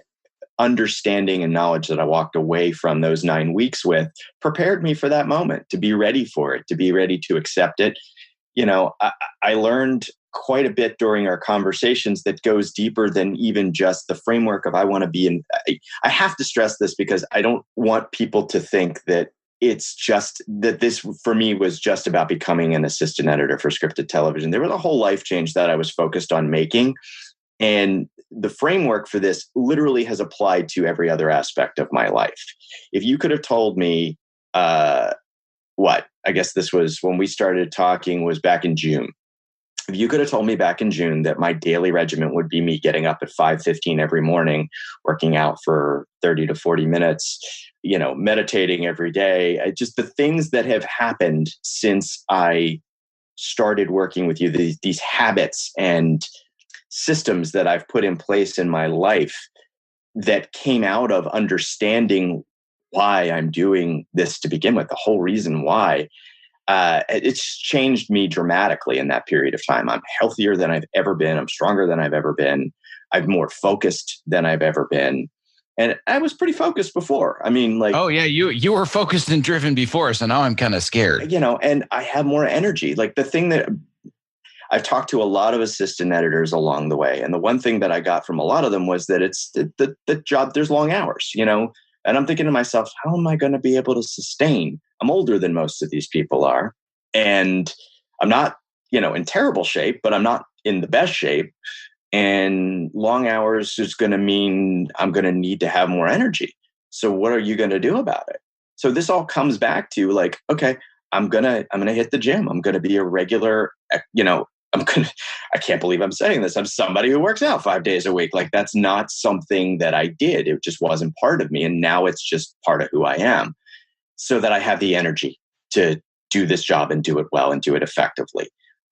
understanding and knowledge that I walked away from those 9 weeks with prepared me for that moment, to be ready for it, to be ready to accept it. I learned quite a bit during our conversations that goes deeper than even just the framework of I want to be in. I have to stress this because I don't want people to think that it's just that this for me was just about becoming an assistant editor for scripted television. There was a whole life change that I was focused on making. And the framework for this literally has applied to every other aspect of my life. If you could have told me, I guess this was when we started talking was back in June. If you could have told me back in June that my daily regimen would be me getting up at 5:15 every morning, working out for 30 to 40 minutes, meditating every day, just the things that have happened since I started working with you, these habits and systems that I've put in place in my life that came out of understanding why I'm doing this to begin with, the whole reason why. It's changed me dramatically in that period of time. I'm healthier than I've ever been. I'm stronger than I've ever been. I'm more focused than I've ever been. And I was pretty focused before. I mean, like, oh yeah, you were focused and driven before. So now I'm kind of scared. And I have more energy. Like the thing that I've talked to a lot of assistant editors along the way. And the one thing that I got from a lot of them was that it's the job, there's long hours, and I'm thinking to myself, how am I going to be able to sustain? I'm older than most of these people are. And I'm not, in terrible shape, but I'm not in the best shape. And long hours is going to mean I'm going to need to have more energy. So what are you going to do about it? So this all comes back to like, okay, I'm going to hit the gym. I'm going to be a regular, I can't believe I'm saying this. I'm somebody who works out 5 days a week. Like that's not something that I did. It just wasn't part of me. And now it's just part of who I am, so that I have the energy to do this job and do it well and do it effectively.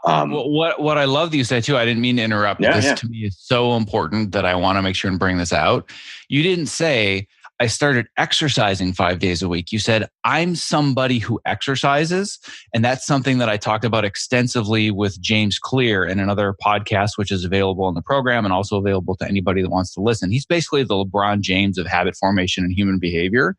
Well, what I love that you said too, I didn't mean to interrupt. This to me is so important that I want to make sure and bring this out. You didn't say, I started exercising 5 days a week. You said, I'm somebody who exercises. And that's something that I talked about extensively with James Clear in another podcast, which is available in the program and also available to anybody that wants to listen. He's basically the LeBron James of habit formation and human behavior.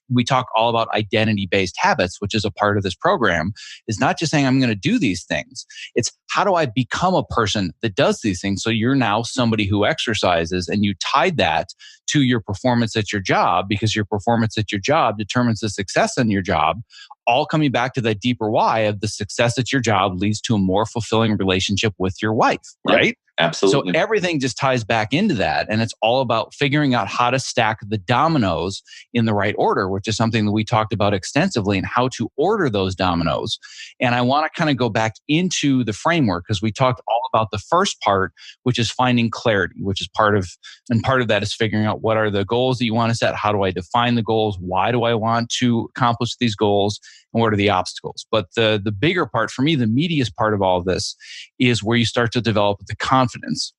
We talk all about identity-based habits, which is a part of this program, is not just saying I'm going to do these things. It's how do I become a person that does these things? So you're now somebody who exercises, and you tied that to your performance at your job, because your performance at your job determines the success in your job, all coming back to that deeper why of the success at your job leads to a more fulfilling relationship with your wife, right? Yep, absolutely. So everything just ties back into that. And it's all about figuring out how to stack the dominoes in the right order, which is something that we talked about extensively, and how to order those dominoes. And I want to kind of go back into the framework, because we talked all about the first part, which is finding clarity, which is part of that is figuring out what are the goals that you want to set? How do I define the goals? Why do I want to accomplish these goals? And what are the obstacles? But the bigger part for me, the meatiest part of all of this, is where you start to develop the confidence.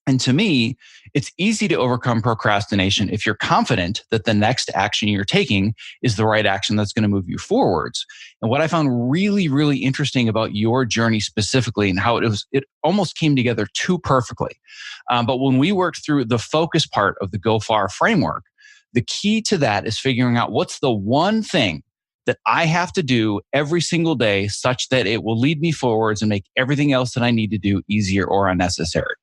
And to me, it's easy to overcome procrastination if you're confident that the next action you're taking is the right action that's going to move you forwards. And what I found really, really interesting about your journey specifically, and how it almost came together too perfectly. But when we worked through the focus part of the Go Far framework, the key to that is figuring out what's the one thing that I have to do every single day such that it will lead me forwards and make everything else that I need to do easier or unnecessary.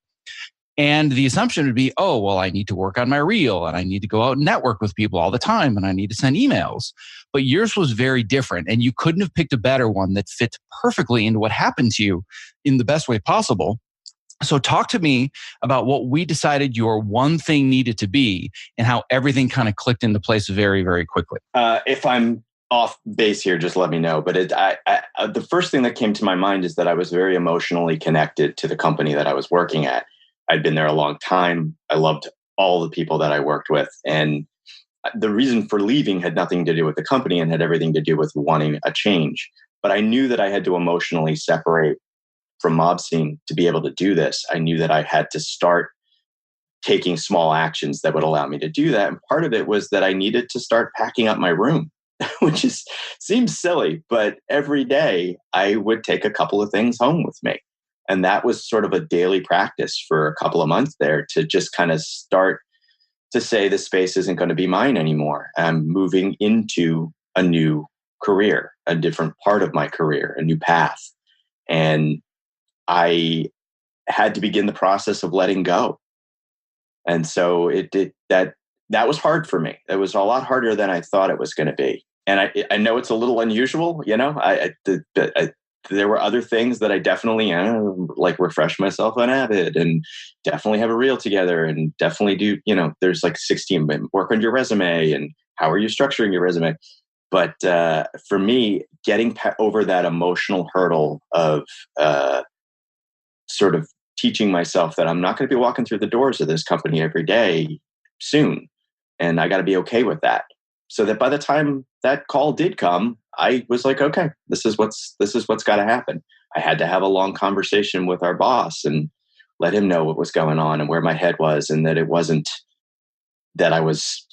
And the assumption would be, oh, well, I need to work on my reel, and I need to go out and network with people all the time, and I need to send emails. But yours was very different, and you couldn't have picked a better one that fit perfectly into what happened to you in the best way possible. So talk to me about what we decided your one thing needed to be, and how everything kind of clicked into place very, very quickly. If I'm off base here, just let me know. But the first thing that came to my mind is that I was very emotionally connected to the company that I was working at. I'd been there a long time. I loved all the people that I worked with. And the reason for leaving had nothing to do with the company and had everything to do with wanting a change. But I knew that I had to emotionally separate from Mob Scene to be able to do this. I knew that I had to start taking small actions that would allow me to do that. And part of it was that I needed to start packing up my room, which seems silly, but every day I would take a couple of things home with me. And that was sort of a daily practice for a couple of months there, to just kind of start to say this space isn't going to be mine anymore. I'm moving into a new career, a different part of my career, a new path. And I had to begin the process of letting go. And so that was hard for me. It was a lot harder than I thought it was going to be. And I know it's a little unusual, there were other things that I definitely like refresh myself on Avid, and definitely have a reel together, and definitely do, there's like 16, work on your resume and how are you structuring your resume. But for me, getting over that emotional hurdle of sort of teaching myself that I'm not going to be walking through the doors of this company every day soon. And I got to be okay with that. So that by the time that call did come, I was like, okay, this is what's got to happen. I had to have a long conversation with our boss and let him know what was going on and where my head was, and that it wasn't that I was,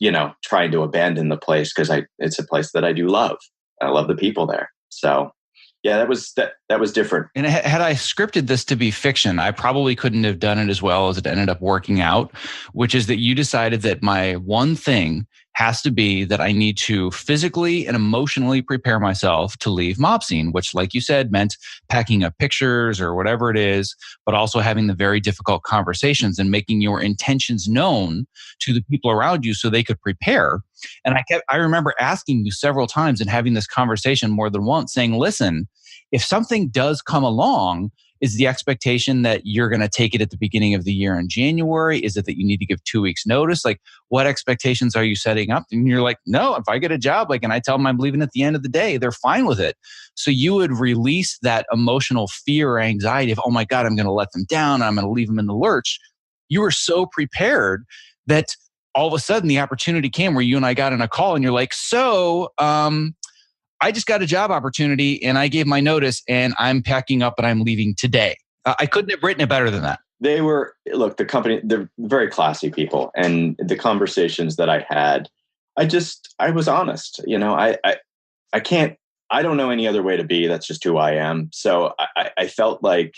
trying to abandon the place, because it's a place that I do love. I love the people there. So yeah, that was different. And had I scripted this to be fiction, I probably couldn't have done it as well as it ended up working out, which is that you decided that my one thing has to be that I need to physically and emotionally prepare myself to leave mob scene, which, like you said, meant packing up pictures or whatever it is, but also having the very difficult conversations and making your intentions known to the people around you so they could prepare. And I remember asking you several times and having this conversation more than once saying, listen, if something does come along, is the expectation that you're going to take it at the beginning of the year in January? Is it that you need to give 2 weeks notice? Like, what expectations are you setting up? And you're like, no, if I get a job, like, and I tell them I'm leaving at the end of the day, they're fine with it. So you would release that emotional fear or anxiety of, oh my God, I'm going to let them down. I'm going to leave them in the lurch. You were so prepared that all of a sudden the opportunity came where you and I got in a call and you're like, I just got a job opportunity and I gave my notice and I'm packing up and I'm leaving today. I couldn't have written it better than that. They were, look, the company, they're very classy people. And the conversations that I had, I was honest. I don't know any other way to be. That's just who I am. So I felt like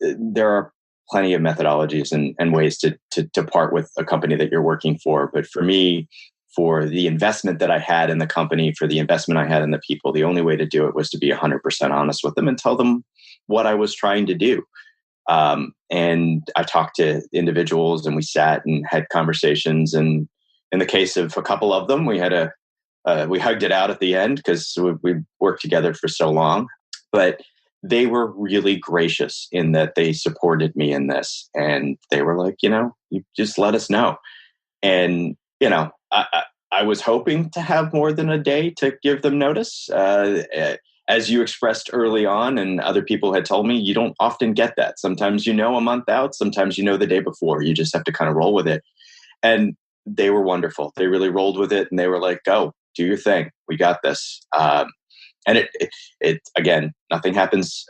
there are plenty of methodologies and ways to part with a company that you're working for. But for me, for the investment that I had in the company, for the investment I had in the people, the only way to do it was to be 100% honest with them and tell them what I was trying to do. And I talked to individuals and we sat and had conversations. And in the case of a couple of them, we hugged it out at the end because we worked together for so long. But they were really gracious in that they supported me in this. And they were like, you just let us know. And, I was hoping to have more than a day to give them notice. As you expressed early on, and other people had told me, you don't often get that. Sometimes a month out, sometimes the day before. You just have to kind of roll with it. And they were wonderful. They really rolled with it, and they were like, "Go, do your thing. We got this." And it again, nothing happens.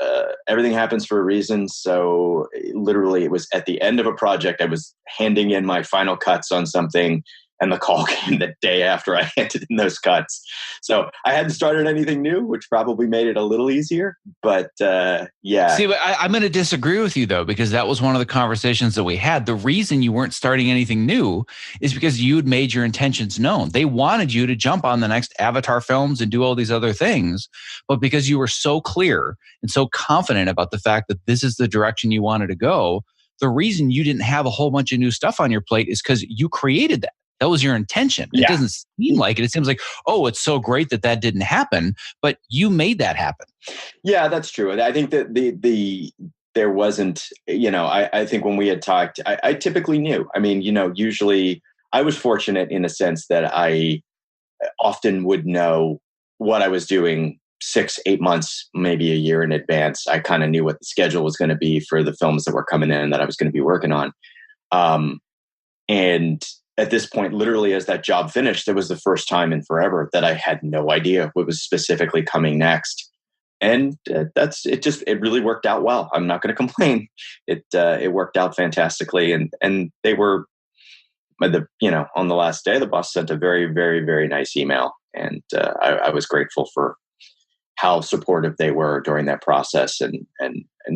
Everything happens for a reason. So literally, it was at the end of a project. I was handing in my final cuts on something, and the call came the day after I handed in those cuts. So I hadn't started anything new, which probably made it a little easier. But yeah. See, but I'm going to disagree with you, though, because that was one of the conversations that we had. The reason you weren't starting anything new is because you'd made your intentions known. They wanted you to jump on the next Avatar films and do all these other things. But because you were so clear and so confident about the fact that this is the direction you wanted to go, the reason you didn't have a whole bunch of new stuff on your plate is because you created that. That was your intention. It doesn't seem like it. It seems like, oh, it's so great that didn't happen, but you made that happen. Yeah, that's true. I think that there wasn't, I think when we had talked, I typically knew. I mean, usually I was fortunate in a sense that I often would know what I was doing 6-8 months, maybe a year in advance. I kind of knew what the schedule was going to be for the films that were coming in that I was going to be working on. And at this point, literally as that job finished, it was the first time in forever that I had no idea what was specifically coming next. And it really worked out well. I'm not going to complain. It worked out fantastically. And they were, on the last day, the boss sent a very, very, very nice email. And I was grateful for how supportive they were during that process. And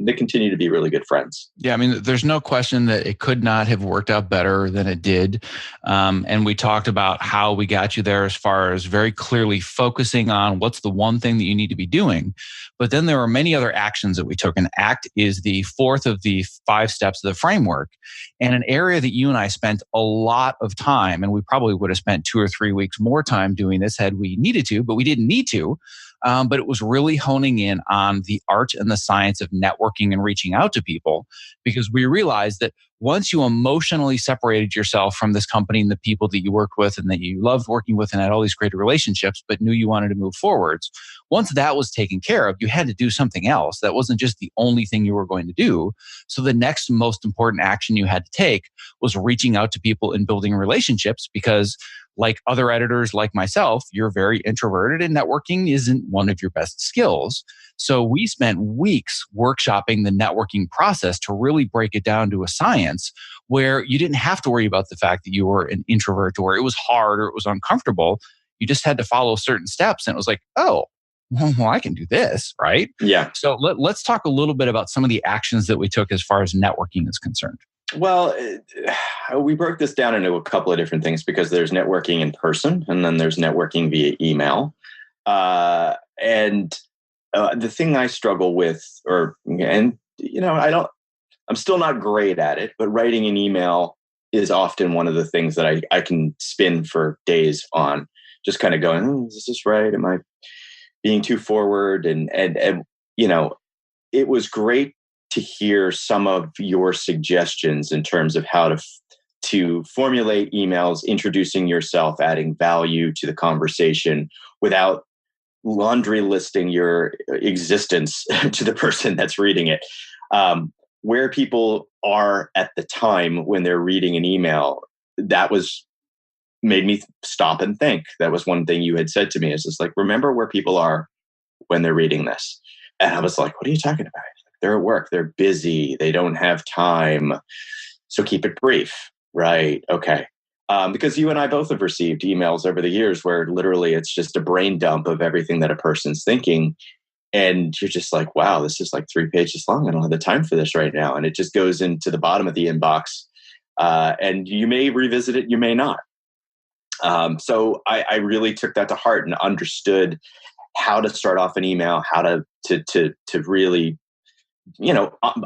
they continue to be really good friends. Yeah, I mean, there's no question that it could not have worked out better than it did. And we talked about how we got you there as far as very clearly focusing on what's the one thing that you need to be doing. But then there are many other actions that we took. And ACT is the fourth of the 5 steps of the framework. And an area that you and I spent a lot of time, and we probably would have spent 2 or 3 weeks more time doing this had we needed to, but we didn't need to. But it was really honing in on the art and the science of networking and reaching out to people, because we realized that once you emotionally separated yourself from this company and the people that you worked with and that you loved working with and had all these great relationships, but knew you wanted to move forwards, once that was taken care of, you had to do something else. That wasn't just the only thing you were going to do. So the next most important action you had to take was reaching out to people and building relationships, because like other editors like myself, you're very introverted and networking isn't one of your best skills. So we spent weeks workshopping the networking process to really break it down to a science where you didn't have to worry about the fact that you were an introvert or it was hard or it was uncomfortable. You just had to follow certain steps. And it was like, oh, well, I can do this, right? Yeah. So let's talk a little bit about some of the actions that we took as far as networking is concerned. Well, we broke this down into a couple of different things because there's networking in person and then there's networking via email. And the thing I struggle with, I'm still not great at it, but writing an email is often one of the things that I can spin for days on, just kind of going, is this right? Am I being too forward? And it was great to hear some of your suggestions in terms of how to formulate emails, introducing yourself, adding value to the conversation without laundry listing your existence to the person that's reading it. Where people are at the time when they're reading an email, that was made me stop and think. That was one thing you had said to me, is just like, remember where people are when they're reading this. And I was like, what are you talking about? They're at work, they're busy, they don't have time. So keep it brief. Right. Okay. Because you and I both have received emails over the years where literally it's just a brain dump of everything that a person's thinking. And you're just like, wow, this is like 3 pages long. I don't have the time for this right now. And it just goes into the bottom of the inbox. And you may revisit it, you may not. So I really took that to heart and understood how to start off an email, how to really,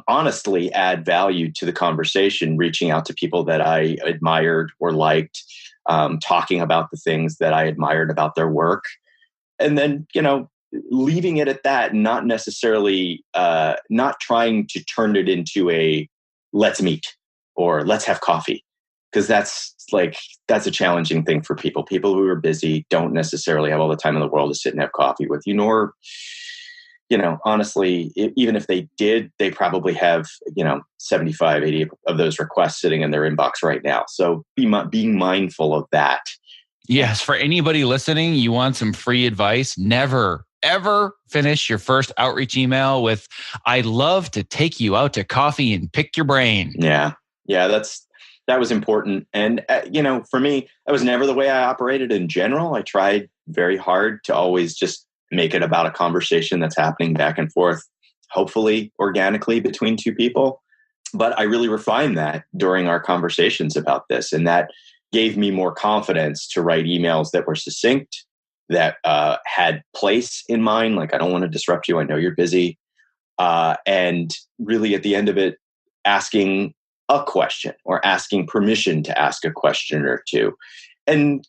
honestly add value to the conversation, reaching out to people that I admired or liked, talking about the things that I admired about their work. And then, leaving it at that, not necessarily, not trying to turn it into a let's meet or let's have coffee. Because that's a challenging thing for people. People who are busy don't necessarily have all the time in the world to sit and have coffee with you, nor, honestly, even if they did, they probably have, 75, 80 of those requests sitting in their inbox right now. So being mindful of that. Yes. For anybody listening, you want some free advice? Never, ever finish your first outreach email with, I'd love to take you out to coffee and pick your brain. Yeah. Yeah. That was important. And, for me, that was never the way I operated in general. I tried very hard to always just make it about a conversation that's happening back and forth, hopefully organically between two people. But I really refined that during our conversations about this. And that gave me more confidence to write emails that were succinct, that had place in mind. Like, I don't want to disrupt you. I know you're busy. And really at the end of it, asking a question or asking permission to ask a question or two, and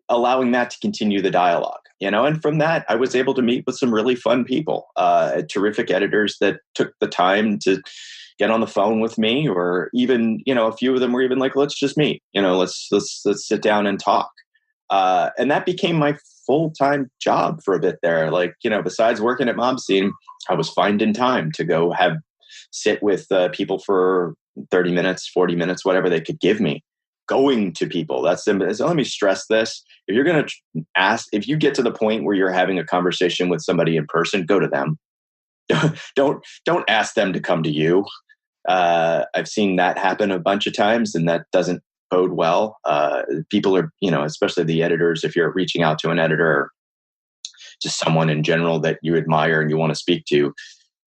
allowing that to continue the dialogue, and from that, I was able to meet with some really fun people, terrific editors that took the time to get on the phone with me, or even, a few of them were even like, let's just meet, let's sit down and talk. And that became my full-time job for a bit there. Like, besides working at Mob Scene, I was finding time to go sit with people for 30 minutes, 40 minutes, whatever they could give me. Going to people. So let me stress this. If you're going to if you get to the point where you're having a conversation with somebody in person, go to them. Don't ask them to come to you. I've seen that happen a bunch of times, and that doesn't bode well. People are, especially the editors, if you're reaching out to an editor or just someone in general that you admire and you want to speak to,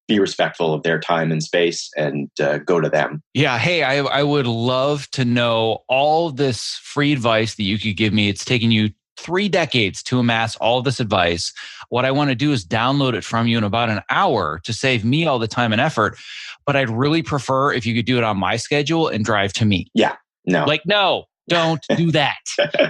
be respectful of their time and space and go to them. Yeah. Hey, I would love to know all this free advice that you could give me. It's taken you 3 decades to amass all this advice. What I want to do is download it from you in about an hour to save me all the time and effort. But I'd really prefer if you could do it on my schedule and drive to me. Yeah. No. No, don't do that.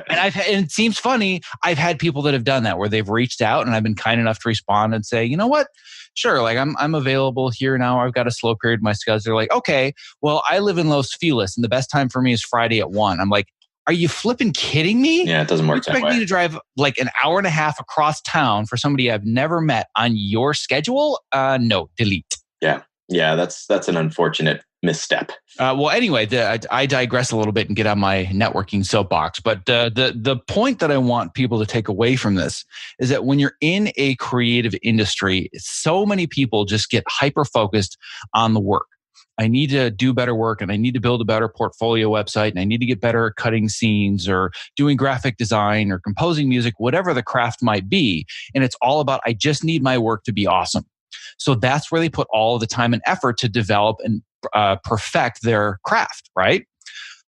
And it seems funny. I've had people that have done that where they've reached out and I've been kind enough to respond and say, you know what? Sure. Like I'm available here now. I've got a slow period in my schedule. They're like, okay, well, I live in Los Feliz and the best time for me is Friday at 1. I'm like, are you flipping kidding me? Yeah, it doesn't work that way. You expect me to drive like an hour and a half across town for somebody I've never met on your schedule? No, delete. Yeah. Yeah, that's an unfortunate misstep. Well, anyway, I digress a little bit and get on my networking soapbox. But the point that I want people to take away from this is that when you're in a creative industry, so many people just get hyper-focused on the work. I need to do better work and I need to build a better portfolio website and I need to get better at cutting scenes or doing graphic design or composing music, whatever the craft might be. And it's all about, I just need my work to be awesome. So that's where they put all the time and effort to develop and perfect their craft, right?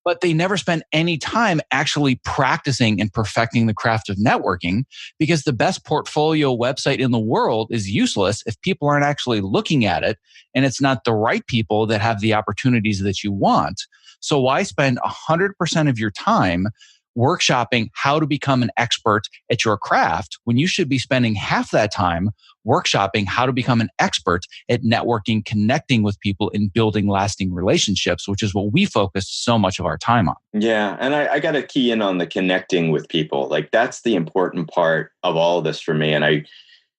But they never spend any time actually practicing and perfecting the craft of networking, because the best portfolio website in the world is useless if people aren't actually looking at it, and it's not the right people that have the opportunities that you want. So why spend 100% of your time workshopping how to become an expert at your craft when you should be spending half that time workshopping how to become an expert at networking, connecting with people, and building lasting relationships, which is what we focus so much of our time on. Yeah. And I got to key in on the connecting with people. Like, that's the important part of all of this for me. And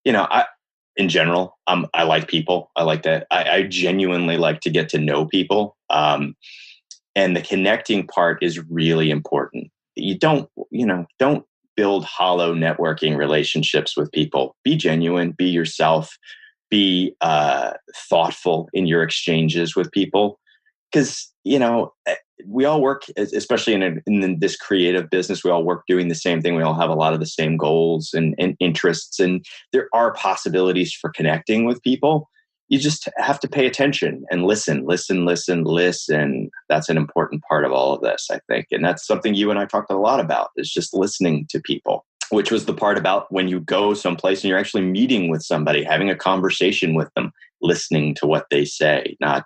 in general, I like people. I like that. I genuinely like to get to know people. And the connecting part is really important. You don't build hollow networking relationships with people. Be genuine, be yourself, be thoughtful in your exchanges with people. Because, we all work, especially in this creative business, we all work doing the same thing. We all have a lot of the same goals and interests, and there are possibilities for connecting with people. You just have to pay attention and listen. That's an important part of all of this, I think. And that's something you and I talked a lot about, is just listening to people, which was the part about when you go someplace and you're actually meeting with somebody, having a conversation with them, listening to what they say, not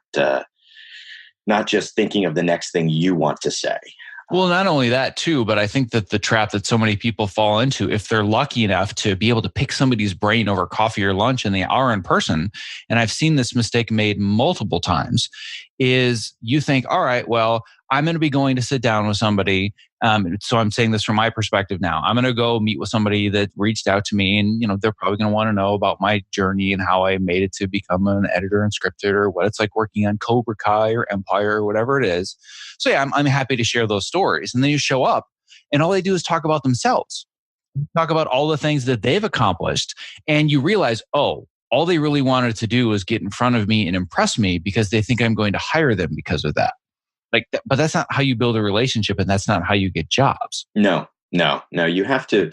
just thinking of the next thing you want to say. Well, not only that too, but I think that the trap that so many people fall into, if they're lucky enough to be able to pick somebody's brain over coffee or lunch and they are in person, and I've seen this mistake made multiple times, is you think, all right, well, I'm going to be going to sit down with somebody. So I'm saying this from my perspective now. I'm going to go meet with somebody that reached out to me, and they're probably going to want to know about my journey and how I made it to become an editor and scripted, or what it's like working on Cobra Kai or Empire or whatever it is. So yeah, I'm happy to share those stories. And then you show up and all they do is talk about themselves, talk about all the things that they've accomplished. And you realize, oh, all they really wanted to do was get in front of me and impress me because they think I'm going to hire them because of that. But that's not how you build a relationship, and that's not how you get jobs. No. You have to,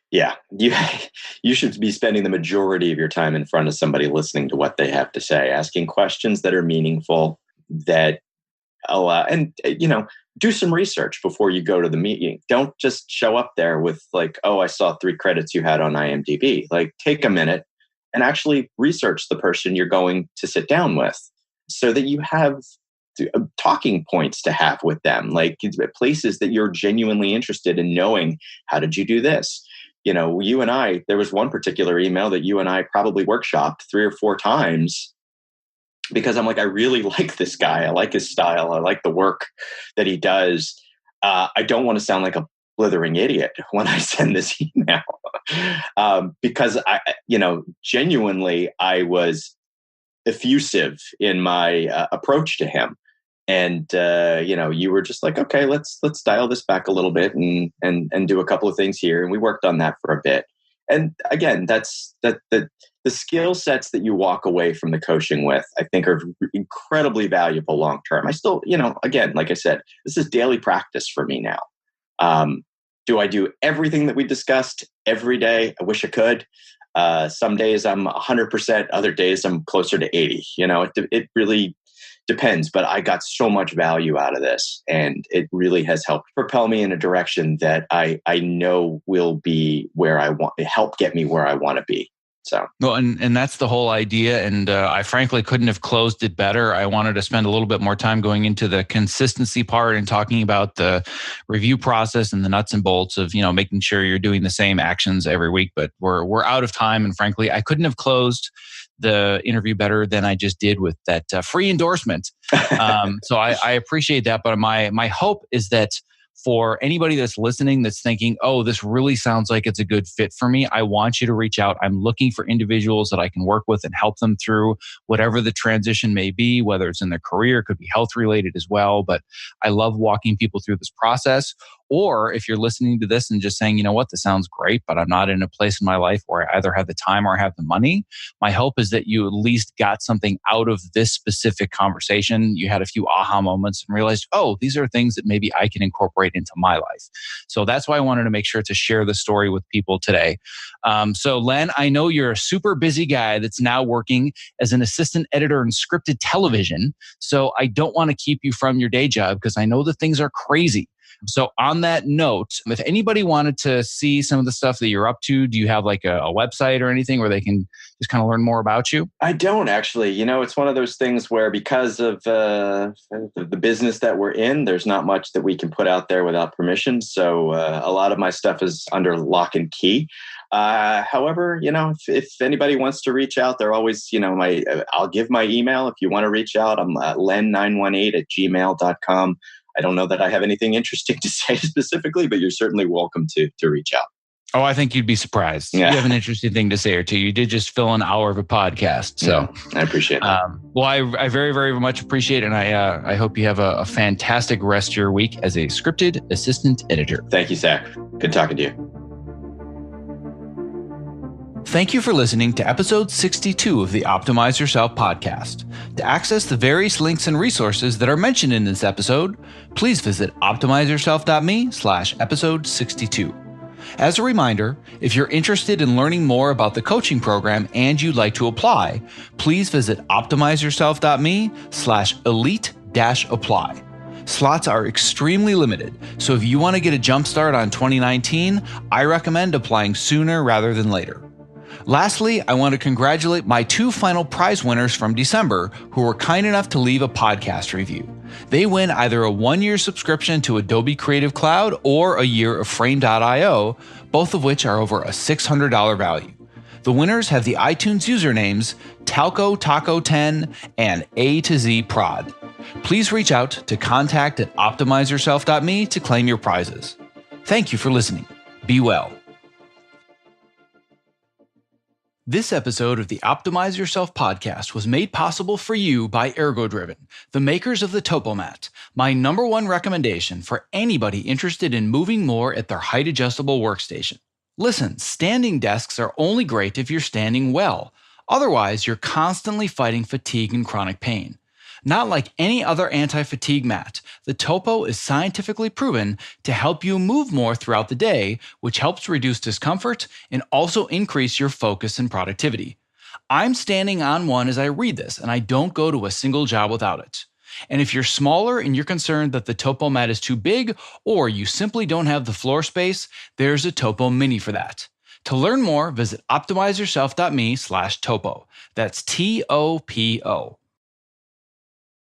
yeah, you should be spending the majority of your time in front of somebody, listening to what they have to say, asking questions that are meaningful, that allow, and do some research before you go to the meeting. Don't just show up there with like, oh, I saw 3 credits you had on IMDb. Like, take a minute and actually research the person you're going to sit down with, so that you have talking points to have with them, like places that you're genuinely interested in knowing. How did you do this? You and I, there was one particular email that you and I probably workshopped 3 or 4 times, because I'm like, I really like this guy. I like his style. I like the work that he does. I don't want to sound like a blithering idiot when I send this email, because genuinely, I was effusive in my approach to him. And you were just like, okay, let's dial this back a little bit and do a couple of things here. And we worked on that for a bit. And again, that's the skill sets that you walk away from the coaching with, I think, are incredibly valuable long term. I still, again, like I said, this is daily practice for me now. Do I do everything that we discussed every day? I wish I could. Some days I'm 100%, other days I'm closer to 80. It really depends, but I got so much value out of this, and it really has helped propel me in a direction that I know will be where I want, help get me where I want to be. So, well, and that's the whole idea. And I frankly couldn't have closed it better. I wanted to spend a little bit more time going into the consistency part and talking about the review process and the nuts and bolts of, making sure you're doing the same actions every week. But we're out of time. And frankly, I couldn't have closed the interview better than I just did with that free endorsement. So I appreciate that. But my hope is that for anybody that's listening, that's thinking, oh, this really sounds like it's a good fit for me, I want you to reach out. I'm looking for individuals that I can work with and help them through whatever the transition may be, whether it's in their career, it could be health related as well. But I love walking people through this process. Or if you're listening to this and just saying, you know what, this sounds great, but I'm not in a place in my life where I either have the time or I have the money, my hope is that you at least got something out of this specific conversation. You had a few aha moments and realized, oh, these are things that maybe I can incorporate into my life. So that's why I wanted to make sure to share the story with people today. So Len, I know you're a super busy guy that's now working as an assistant editor in scripted television. So I don't want to keep you from your day job because I know that things are crazy. So on that note, if anybody wanted to see some of the stuff that you're up to, do you have like a website or anything where they can just kind of learn more about you? I don't actually. It's one of those things where because of the business that we're in, there's not much that we can put out there without permission. So a lot of my stuff is under lock and key. However, if anybody wants to reach out, they're always, I'll give my email if you want to reach out. I'm len918@gmail.com. I don't know that I have anything interesting to say specifically, but you're certainly welcome to reach out. Oh, I think you'd be surprised. Yeah. You have an interesting thing to say or two. You did just fill an hour of a podcast. So I appreciate that. Well, I very, very much appreciate it. And I hope you have a fantastic rest of your week as a scripted assistant editor. Thank you, Zach. Good talking to you. Thank you for listening to episode 62 of the Optimize Yourself podcast. To access the various links and resources that are mentioned in this episode, please visit optimizeyourself.me/episode 62. As a reminder, if you're interested in learning more about the coaching program and you'd like to apply, please visit optimizeyourself.me/elite-apply. Slots are extremely limited, so if you want to get a jump start on 2019, I recommend applying sooner rather than later. Lastly, I want to congratulate my two final prize winners from December who were kind enough to leave a podcast review. They win either a 1-year subscription to Adobe Creative Cloud or a year of Frame.io, both of which are over a $600 value. The winners have the iTunes usernames Talco Taco 10 and A to Z Prod. Please reach out to contact@optimizeyourself.me to claim your prizes. Thank you for listening. Be well. This episode of the Optimize Yourself podcast was made possible for you by ErgoDriven, the makers of the TopoMat, my #1 recommendation for anybody interested in moving more at their height-adjustable workstation. Listen, standing desks are only great if you're standing well. Otherwise, you're constantly fighting fatigue and chronic pain. Not like any other anti-fatigue mat, the Topo is scientifically proven to help you move more throughout the day, which helps reduce discomfort and also increase your focus and productivity. I'm standing on one as I read this, and I don't go to a single job without it. And if you're smaller and you're concerned that the Topo mat is too big, or you simply don't have the floor space, there's a Topo Mini for that. To learn more, visit optimizeyourself.me/topo. That's TOPO.